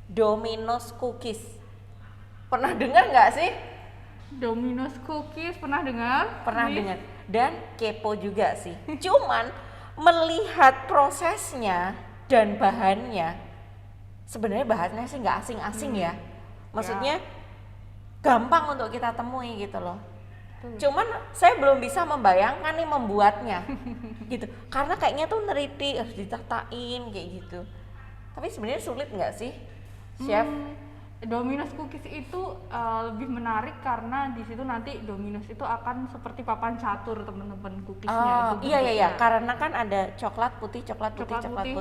Domino's Cookies. Pernah dengar nggak sih? Domino's Cookies pernah dengar? Pernah dengar. Dan kepo juga sih. Cuman melihat prosesnya dan bahannya, sebenarnya bahannya sih nggak asing-asing ya. Maksudnya gampang untuk kita temui gitu loh. Cuman saya belum bisa membayangkan nih membuatnya gitu, karena kayaknya tuh neriti harus ditatain kayak gitu. Tapi sebenarnya sulit nggak sih, Chef? Domino's Cookies itu lebih menarik karena di situ nanti Domino's itu akan seperti papan catur teman-teman cookiesnya. Iya, karena kan ada coklat putih.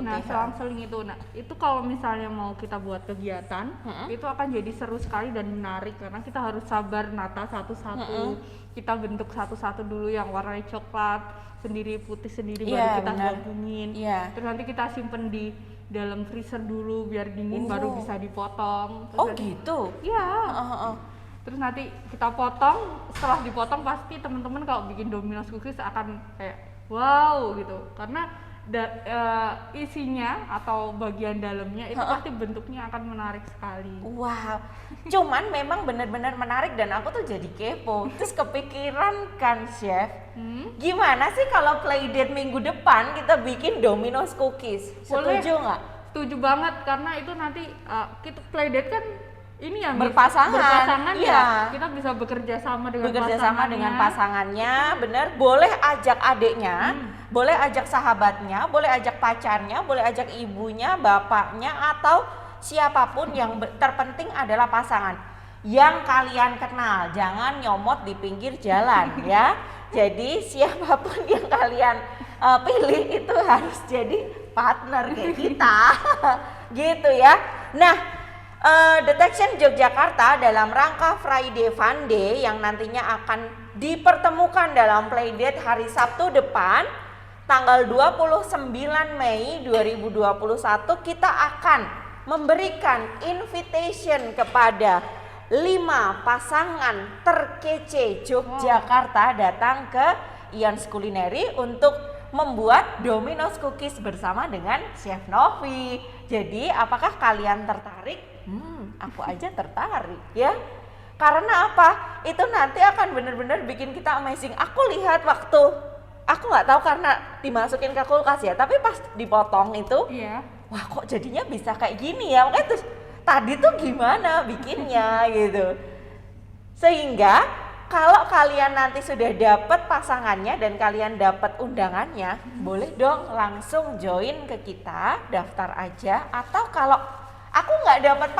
Nah, selang-seling itu. Nah, itu kalau misalnya mau kita buat kegiatan, itu akan jadi seru sekali dan menarik karena kita harus sabar nata satu-satu. Kita bentuk satu-satu dulu yang warnanya coklat sendiri, putih sendiri, baru kita gabungin. Terus nanti kita simpen di dalam freezer dulu biar dingin baru bisa dipotong. Terus gitu? Iya. Terus nanti kita potong, setelah dipotong pasti teman-teman kalau bikin Domino's cookies akan kayak wow gitu. Karena isinya atau bagian dalamnya itu pasti bentuknya aakan menarik sekali. Wow, cuman memang benar-benar menarik dan aku tuh jadi kepo. Terus kepikiran kan Chef, gimana sih kalau playdate minggu depan kita bikin Domino's cookies? Boleh. Setuju nggak? Setuju banget, karena itu nanti kita playdate kan ini ya Miss, Berpasangan, ya. iya. Kita bisa bekerja sama dengan pasangannya, bener. Boleh ajak adiknya, boleh ajak sahabatnya, boleh ajak pacarnya, boleh ajak ibunya, bapaknya, atau siapapun yang terpenting adalah pasangan yang kalian kenal. Jangan nyomot di pinggir jalan ya. Jadi siapapun yang kalian pilih itu harus jadi partner kayak kita. Gitu ya. Nah, Detection Yogyakarta dalam rangka Friday Fun Day yang nantinya akan dipertemukan dalam playdate hari Sabtu depan tanggal 29 Mei 2021, kita akan memberikan invitation kepada 5 pasangan terkece Yogyakarta datang ke Ions Culinary untuk membuat Domino's cookies bersama dengan Chef Novi. Jadi apakah kalian tertarik? Aku aja tertarik ya. Karena apa? Itu nanti akan benar-benar bikin kita amazing. Aku lihat waktu, aku nggak tahu karena dimasukin ke kulkas ya, tapi pas dipotong itu, wah kok jadinya bisa kayak gini ya. Makanya terus tadi tuh gimana bikinnya gitu. Sehingga kalau kalian nanti sudah dapat pasangannya dan kalian dapat undangannya, boleh dong langsung join ke kita, daftar aja. Atau kalau aku nggak dapat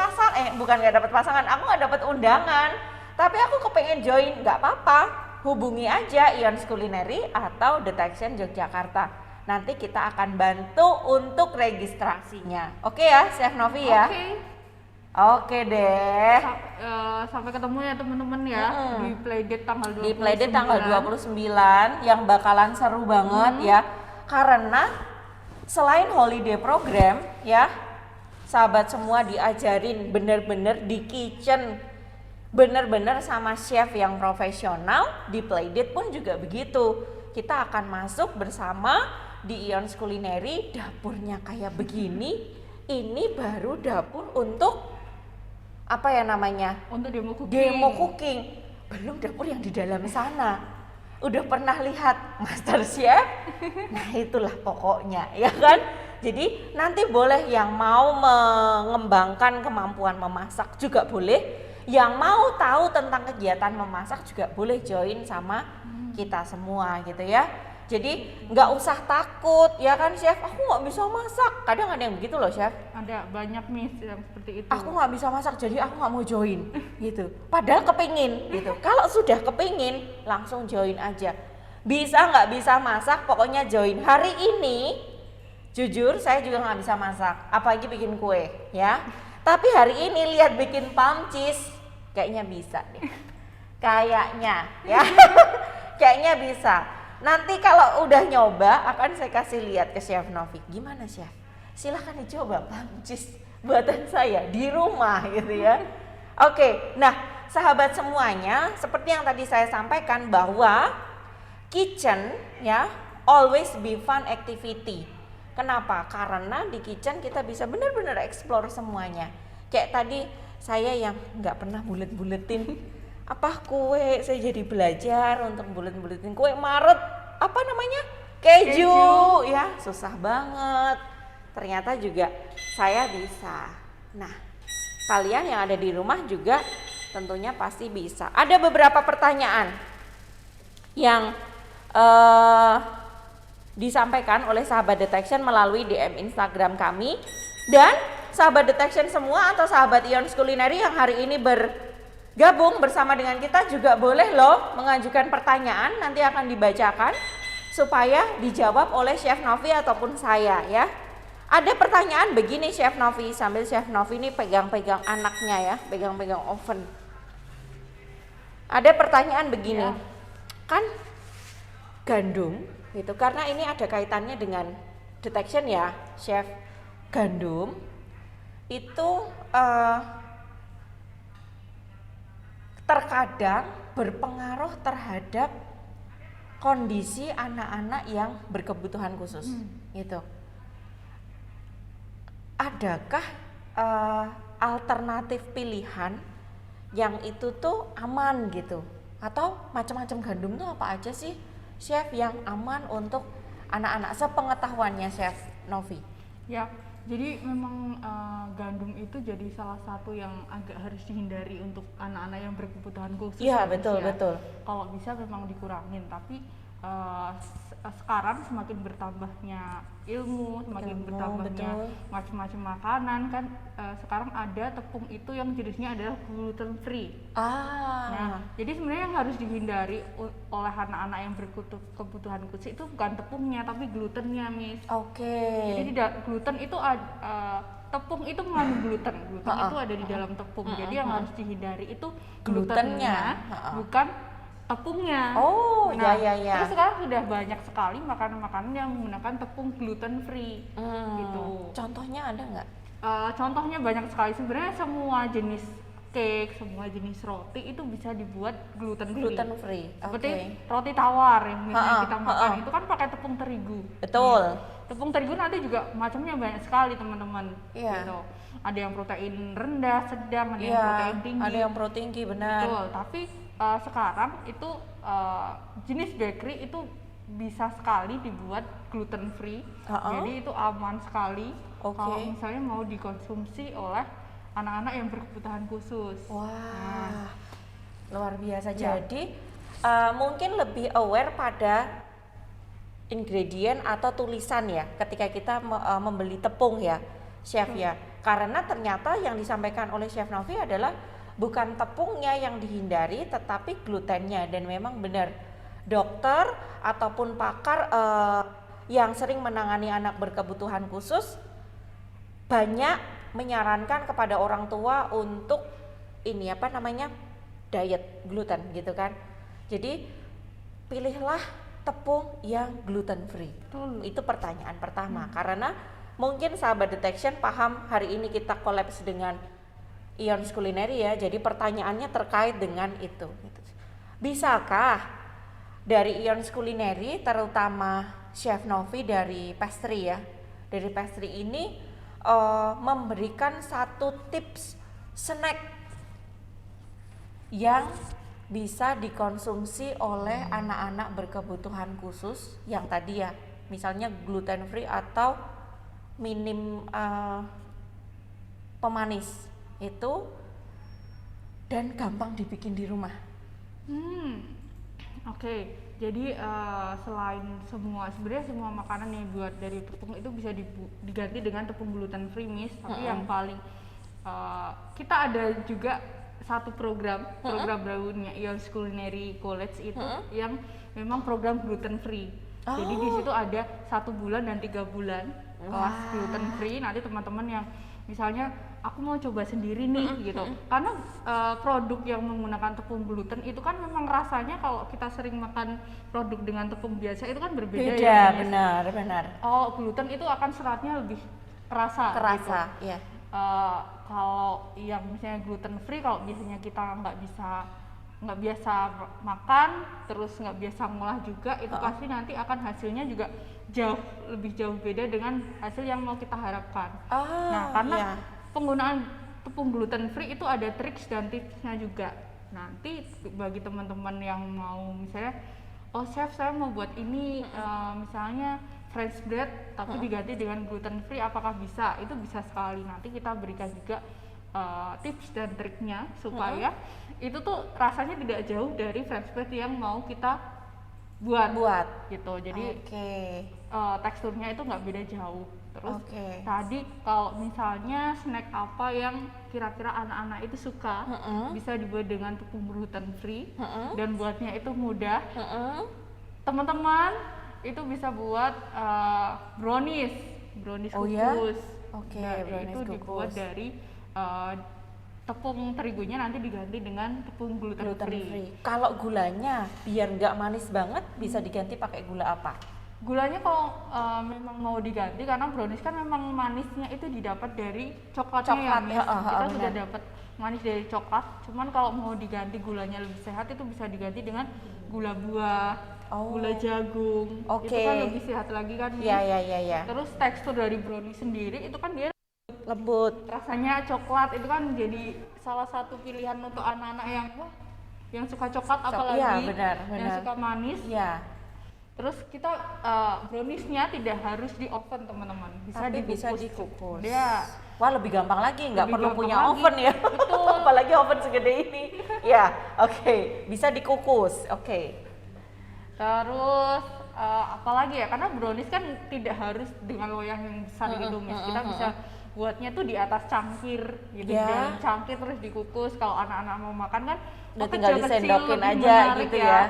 pasangan, aku nggak dapat undangan, tapi aku kepengen join, nggak apa-apa, hubungi aja Ions Culinary atau Detection Yogyakarta. Nanti kita akan bantu untuk registrasinya. Oke ya, Chef Novi ya? Oke deh. Sampai ketemu ya teman-teman ya di playdate tanggal 29. Di playdate tanggal 29 yang bakalan seru banget ya. Karena selain holiday program ya, sahabat semua diajarin bener-bener di kitchen, bener-bener sama chef yang profesional. Di playdate pun juga begitu. Kita akan masuk bersama di Ions Culinary, dapurnya kayak begini. Ini baru dapur untuk apa ya namanya? Untuk demo cooking. Demo cooking. Belum dapur yang di dalam sana. Udah pernah lihat Master Chef? Nah itulah pokoknya ya kan. Jadi nanti boleh yang mau mengembangkan kemampuan memasak juga boleh. Yang mau tahu tentang kegiatan memasak juga boleh join sama kita semua gitu ya. Jadi nggak usah takut ya kan Chef, aku nggak bisa masak. Kadang ada yang begitu loh Chef. Ada banyak Miss yang seperti itu. Aku nggak bisa masak jadi aku nggak mau join gitu. Padahal kepingin gitu. Kalau sudah kepingin langsung join aja. Bisa nggak bisa masak pokoknya join. Hari ini jujur saya juga nggak bisa masak, apalagi bikin kue ya. Tapi hari ini lihat bikin palm cheese kayaknya bisa deh. Kayaknya ya. Kayaknya bisa. Nanti kalau udah nyoba akan saya kasih lihat ke Chef Novi. Gimana Chef? Silahkan dicoba pancis buatan saya di rumah gitu ya. Oke, nah sahabat semuanya, seperti yang tadi saya sampaikan bahwa kitchen ya always be fun activity. Kenapa? Karena di kitchen kita bisa benar-benar explore semuanya. Kayak tadi saya yang nggak pernah bulet-buletin apa kue, saya jadi belajar untuk bulet-buletin kue Maret apa namanya keju ya, susah banget. Ternyata juga saya bisa. Nah kalian yang ada di rumah juga tentunya pasti bisa. Ada beberapa pertanyaan yang disampaikan oleh sahabat Detection melalui DM Instagram kami. Dan sahabat Detection semua atau sahabat Ions Culinary yang hari ini bergabung bersama dengan kita juga boleh loh mengajukan pertanyaan, nanti akan dibacakan supaya dijawab oleh Chef Novi ataupun saya ya. Ada pertanyaan begini Chef Novi, sambil Chef Novi ini pegang-pegang anaknya ya, pegang-pegang oven. Ada pertanyaan begini, kan gandum gitu, karena ini ada kaitannya dengan Detection ya Chef. Gandum itu terkadang berpengaruh terhadap kondisi anak-anak yang berkebutuhan khusus gitu. Adakah alternatif pilihan yang itu tuh aman gitu? Atau macam-macam gandum tuh apa aja sih, Chef, yang aman untuk anak-anak sepengetahuannya Chef Novi? Ya, jadi memang gandum itu jadi salah satu yang agak harus dihindari untuk anak-anak yang berkebutuhan khusus. Iya, ya, betul, Mas, ya. betul. Kalau bisa memang dikurangin, tapi sekarang semakin bertambahnya ilmu, semakin bertambahnya macam-macam makanan kan, sekarang ada tepung itu yang jenisnya adalah gluten free. Nah, jadi sebenarnya yang harus dihindari oleh anak-anak yang berkebutuhan khusus itu bukan tepungnya tapi glutennya, Miss. Oke. Jadi gluten itu tepung itu mengandung gluten. Gluten itu ada di dalam tepung. Jadi yang harus dihindari itu glutennya, bukan tepungnya. Oh, nah, ya. Terus sekarang sudah banyak sekali makanan-makanan yang menggunakan tepung gluten free gitu. Contohnya ada nggak? Contohnya banyak sekali. Sebenarnya semua jenis cake, semua jenis roti itu bisa dibuat gluten free. Seperti roti tawar yang biasanya kita makan itu kan pakai tepung terigu. Betul. Tepung terigu nanti juga macamnya banyak sekali, teman-teman. Iya. Gitu. Ada yang protein rendah, sedang, ada yang protein tinggi. Ada yang protein tinggi, benar. Betul. Tapi sekarang itu jenis bakery itu bisa sekali dibuat gluten free. Jadi itu aman sekali. Kalau misalnya mau dikonsumsi oleh anak-anak yang berkebutuhan khusus. Wah, luar biasa. Jadi mungkin lebih aware pada ingredient atau tulisan ya ketika kita membeli tepung ya, Chef ya. Karena ternyata yang disampaikan oleh Chef Novi adalah bukan tepungnya yang dihindari tetapi glutennya, dan memang benar dokter ataupun pakar yang sering menangani anak berkebutuhan khusus banyak menyarankan kepada orang tua untuk ini diet gluten gitu kan. Jadi pilihlah tepung yang gluten free. Itu pertanyaan pertama. Karena mungkin sahabat detection paham hari ini kita kolaps dengan Ions Culinary ya. Jadi pertanyaannya terkait dengan itu. Bisakah dari Ions Culinary, terutama Chef Novi dari pastry ya, dari pastry ini memberikan satu tips snack yang bisa dikonsumsi oleh anak-anak berkebutuhan khusus yang tadi ya, misalnya gluten free atau minim pemanis itu, dan gampang dibikin di rumah. Oke. Jadi selain sebenarnya semua makanan yang dibuat dari tepung itu bisa diganti dengan tepung gluten free, Miss. Tapi yang paling kita ada juga satu program barunya Ions Culinary College itu yang memang program gluten free. Jadi di situ ada 1 bulan dan 3 bulan kelas gluten free. Nanti teman-teman yang misalnya aku mau coba sendiri nih gitu, karena produk yang menggunakan tepung gluten itu kan memang rasanya kalau kita sering makan produk dengan tepung biasa itu kan berbeda ya. Benar. Gluten itu akan seratnya lebih kerasa gitu. Ya. Kalau yang misalnya gluten free, kalau biasanya kita nggak biasa makan, terus nggak biasa ngolah juga, itu pasti nanti akan hasilnya juga lebih jauh beda dengan hasil yang mau kita harapkan. Nah, karena penggunaan tepung gluten free itu ada triks dan tipsnya juga. Nanti bagi teman-teman yang mau misalnya, Chef saya mau buat ini misalnya French bread tapi diganti dengan gluten free, apakah bisa? Itu bisa sekali. Nanti kita berikan juga tips dan triknya supaya itu tuh rasanya tidak jauh dari French bread yang mau kita buat gitu. Jadi teksturnya itu nggak beda jauh. Terus tadi kalau misalnya snack apa yang kira-kira anak-anak itu suka, bisa dibuat dengan tepung gluten free dan buatnya itu mudah. Teman-teman itu bisa buat brownies kukus. Itu dibuat dari tepung terigunya nanti diganti dengan tepung gluten free. Kalau gulanya biar nggak manis banget bisa diganti pakai gula apa? Gulanya kalau memang mau diganti, karena brownies kan memang manisnya itu didapat dari coklatnya ya, Miss. Kita sudah dapat manis dari coklat. Cuman kalau mau diganti gulanya lebih sehat itu bisa diganti dengan gula buah, gula jagung. Oke. Itu kan lebih sehat lagi kan, Miss. Iya. Terus tekstur dari brownie sendiri itu kan dia Lembut. rasanya coklat, itu kan jadi salah satu pilihan untuk anak-anak yang suka coklat, apalagi Iya, benar. yang suka manis. Iya. Terus kita browniesnya tidak harus di oven, teman-teman, Tapi bisa dikukus. Ya, Wah, lebih gampang lagi, nggak Lebih perlu gampang punya lagi. oven ya. Betul. Apalagi oven segede ini. Ya, oke. Bisa dikukus. Oke. terus apalagi ya, karena brownies kan tidak harus dengan loyang yang besar gitu, Miss. Kita bisa buatnya tuh di atas cangkir gitu, Ya. dalam cangkir terus dikukus. Kalau anak-anak mau makan kan Udah oh, tinggal kecil-kecil, disendokin lebih aja menarik gitu ya.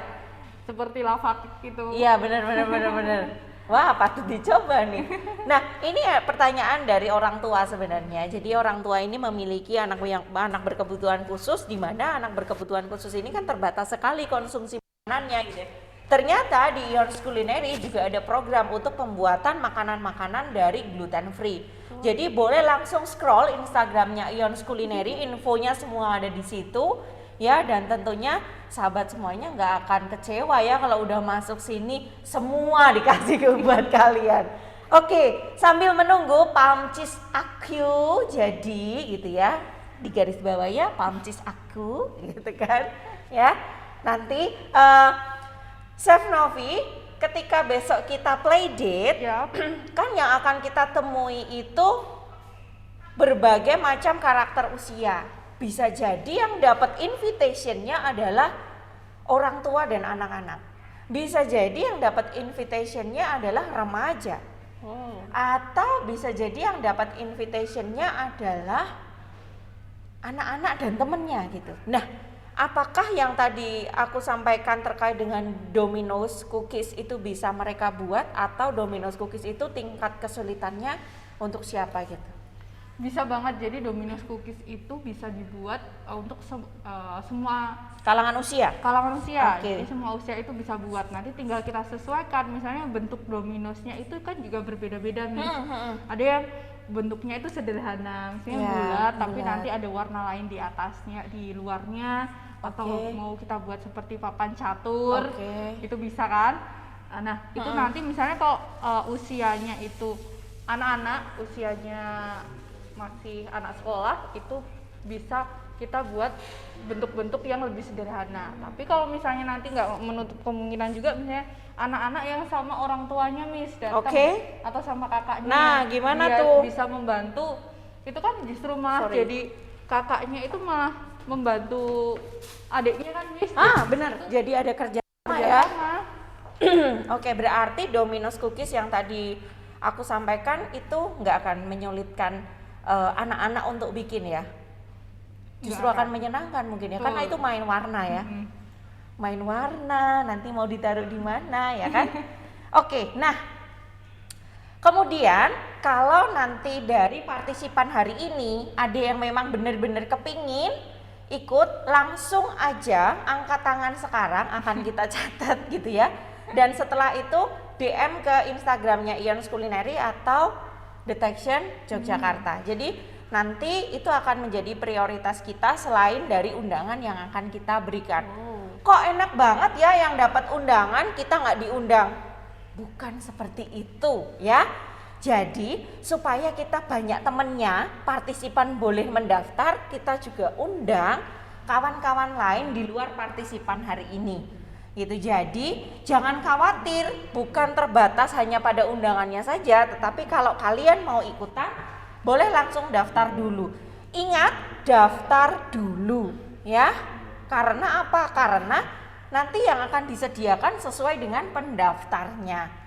Seperti lava cake gitu. Iya, benar. Wah, patut dicoba nih. Nah, ini ya pertanyaan dari orang tua sebenarnya. Jadi orang tua ini memiliki anak berkebutuhan khusus, di mana anak berkebutuhan khusus ini kan terbatas sekali konsumsi makanannya gitu. Ternyata di Ions Culinary juga ada program untuk pembuatan makanan-makanan dari gluten free. Jadi boleh langsung scroll Instagramnya Ions Culinary, infonya semua ada di situ. Ya, dan tentunya sahabat semuanya nggak akan kecewa ya kalau udah masuk sini semua dikasih buat kalian. Oke, sambil menunggu palm cheese aku jadi gitu ya, di garis bawah ya palm cheese aku gitu kan ya. Nanti Chef Novi ketika besok kita play date Ya. kan yang akan kita temui itu berbagai macam karakter usia. Bisa jadi yang dapat invitation-nya adalah orang tua dan anak-anak. Bisa jadi yang dapat invitation-nya adalah remaja. Oh. Atau bisa jadi yang dapat invitation-nya adalah anak-anak dan temennya gitu. Nah, apakah yang tadi aku sampaikan terkait dengan Domino's Cookies itu bisa mereka buat, atau Domino's Cookies itu tingkat kesulitannya untuk siapa gitu? Bisa banget, jadi Domino's Cookies itu bisa dibuat untuk semua Kalangan usia? kalangan usia. Oke. Jadi semua usia itu bisa buat. Nanti tinggal kita sesuaikan. Misalnya bentuk Domino'snya itu kan juga berbeda-beda nih. Ada yang bentuknya itu sederhana, misalnya Ya, bulat, tapi bulat. nanti ada warna lain di atasnya, di luarnya. Atau Oke. mau kita buat seperti papan catur, Oke. itu bisa kan? Nah, itu nanti misalnya kalau usianya itu anak-anak, usianya masih anak sekolah, itu bisa kita buat bentuk-bentuk yang lebih sederhana. Tapi kalau misalnya nanti nggak menutup kemungkinan juga, misalnya anak-anak yang sama orang tuanya, Miss, datang Oke. atau sama kakaknya, Nah, gimana dia tuh? bisa membantu, itu kan justru malah Sorry. jadi kakaknya itu malah membantu adiknya kan, Miss. Benar. Jadi ada kerja sama Kerja ya. sama. Oke, berarti Domino's Cookies yang tadi aku sampaikan itu nggak akan menyulitkan anak-anak untuk bikin ya. Justru Nggak akan menyenangkan mungkin ya, Betul. karena itu main warna ya. Main warna, nanti mau ditaruh di mana ya kan? Oke, nah kemudian kalau nanti dari partisipan hari ini ada yang memang benar-benar kepingin ikut, langsung aja angkat tangan sekarang, akan kita catat gitu ya. Dan setelah itu DM ke Instagramnya Ions Culinary atau Detection Yogyakarta. Jadi nanti itu akan menjadi prioritas kita selain dari undangan yang akan kita berikan. Kok enak banget ya yang dapat undangan, kita nggak diundang? Bukan seperti itu ya. Jadi supaya kita banyak temennya, partisipan boleh mendaftar, kita juga undang kawan-kawan lain di luar partisipan hari ini. Gitu. Jadi jangan khawatir, bukan terbatas hanya pada undangannya saja, tetapi kalau kalian mau ikutan boleh langsung daftar dulu. Ingat, daftar dulu ya. Karena apa? Karena nanti yang akan disediakan sesuai dengan pendaftarnya.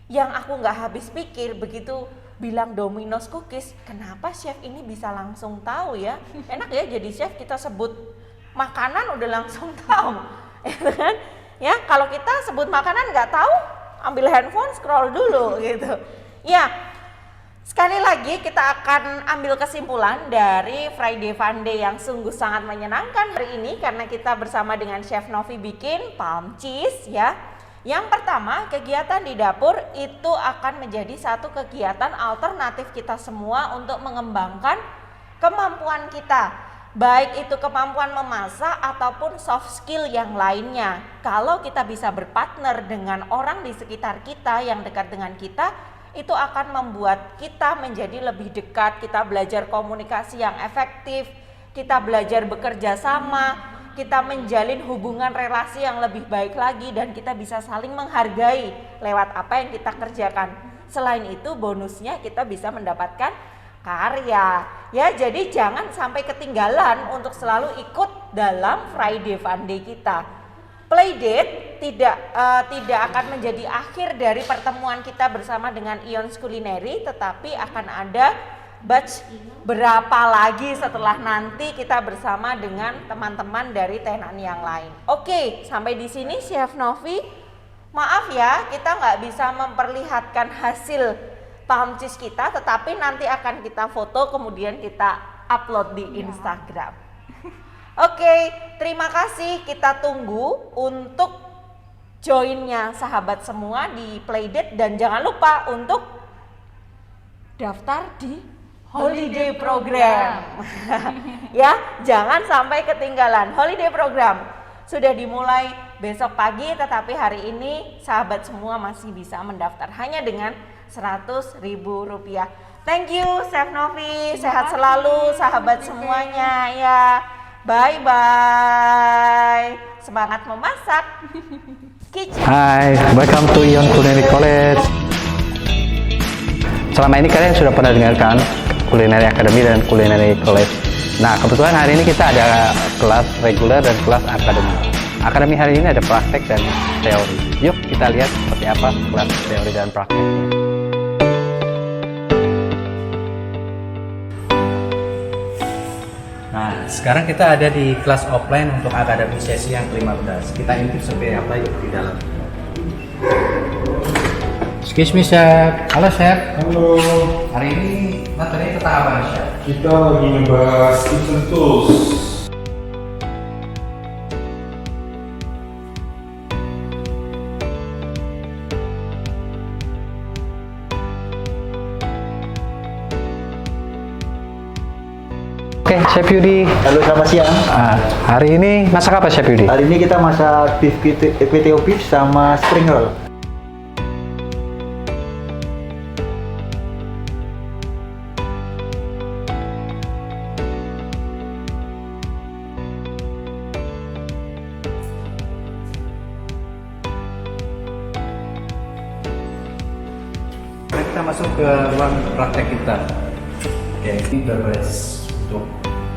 Yang aku nggak habis pikir begitu bilang Domino's Cookies, kenapa chef ini bisa langsung tahu ya? Enak ya jadi chef, kita sebut makanan udah langsung tahu, ya kan? Ya, kalau kita sebut makanan nggak tahu, ambil handphone scroll dulu gitu. Ya, sekali lagi kita akan ambil kesimpulan dari Friday Fun Day yang sungguh sangat menyenangkan hari ini, karena kita bersama dengan Chef Novi bikin palm cheese ya. Yang pertama, kegiatan di dapur itu akan menjadi satu kegiatan alternatif kita semua untuk mengembangkan kemampuan kita baik itu kemampuan memasak ataupun soft skill yang lainnya. Kalau kita bisa berpartner dengan orang di sekitar kita yang dekat dengan kita, itu akan membuat kita menjadi lebih dekat, kita belajar komunikasi yang efektif, kita belajar bekerja sama, kita menjalin hubungan relasi yang lebih baik lagi, dan kita bisa saling menghargai lewat apa yang kita kerjakan. Selain itu bonusnya kita bisa mendapatkan karya ya. Jadi jangan sampai ketinggalan untuk selalu ikut dalam Friday Fun Day kita. Playdate tidak akan menjadi akhir dari pertemuan kita bersama dengan Ions Culinary, tetapi akan ada batch berapa lagi setelah nanti kita bersama dengan teman-teman dari tenan yang lain. Oke, sampai di sini Chef Novi. Maaf ya, kita nggak bisa memperlihatkan hasil palm cheese kita, tetapi nanti akan kita foto kemudian kita upload di Instagram. Oke, terima kasih. Kita tunggu untuk joinnya sahabat semua di Playdate, dan jangan lupa untuk daftar di holiday program. Ya, jangan sampai ketinggalan. Holiday program sudah dimulai besok pagi, tetapi hari ini sahabat semua masih bisa mendaftar hanya dengan Rp100.000. Thank you Chef Novi, sehat selalu sahabat semuanya ya. Bye bye. Semangat memasak. Kitchen. Hai, welcome to Ion Culinary College. Selama ini kalian sudah pernah dengarkan Culinary Academy dan Culinary College. Nah, kebetulan hari ini kita ada kelas reguler dan kelas akademi. Akademi hari ini ada praktek dan teori. Yuk kita lihat seperti apa kelas teori dan prakteknya. Nah, sekarang kita ada di kelas offline untuk akademi sesi yang ke-15. Kita intip seperti apa yuk di dalam. Excuse me, Chef. Halo, Chef. Halo, Hari ini materinya tentang apa, Chef? kita lagi ngebahas kitchen tools. Oke, Chef Yudi. Halo, selamat siang. Hari ini masak apa, Chef Yudi? Hari ini kita masak beef PTO beef sama spring roll. Kita masuk ke ruang praktek kita. Oke, ini beres untuk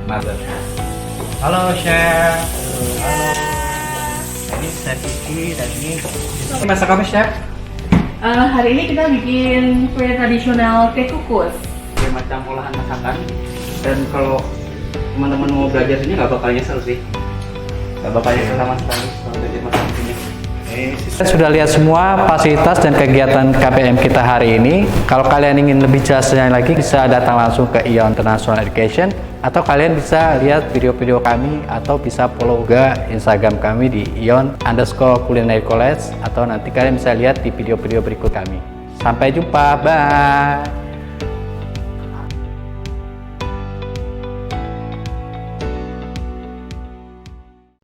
masak. Halo, Chef. Halo. Ini Chef Kiki dan ini masak apa, Chef? Hari ini kita bikin kue tradisional teh kukus. Berbagai macam olahan masakan, dan kalau teman-teman mau belajar sini nggak bakal nyesel sih, nggak bakal nyesel sama sekali kalau belajar masak di sini. Kita sudah lihat semua fasilitas dan kegiatan KPM kita hari ini. Kalau kalian ingin lebih jelasnya lagi, bisa datang langsung ke Ion International Education, atau kalian bisa lihat video-video kami, atau bisa follow juga Instagram kami di Ion_Culinary College, atau nanti kalian bisa lihat di video-video berikut kami. Sampai jumpa, bye.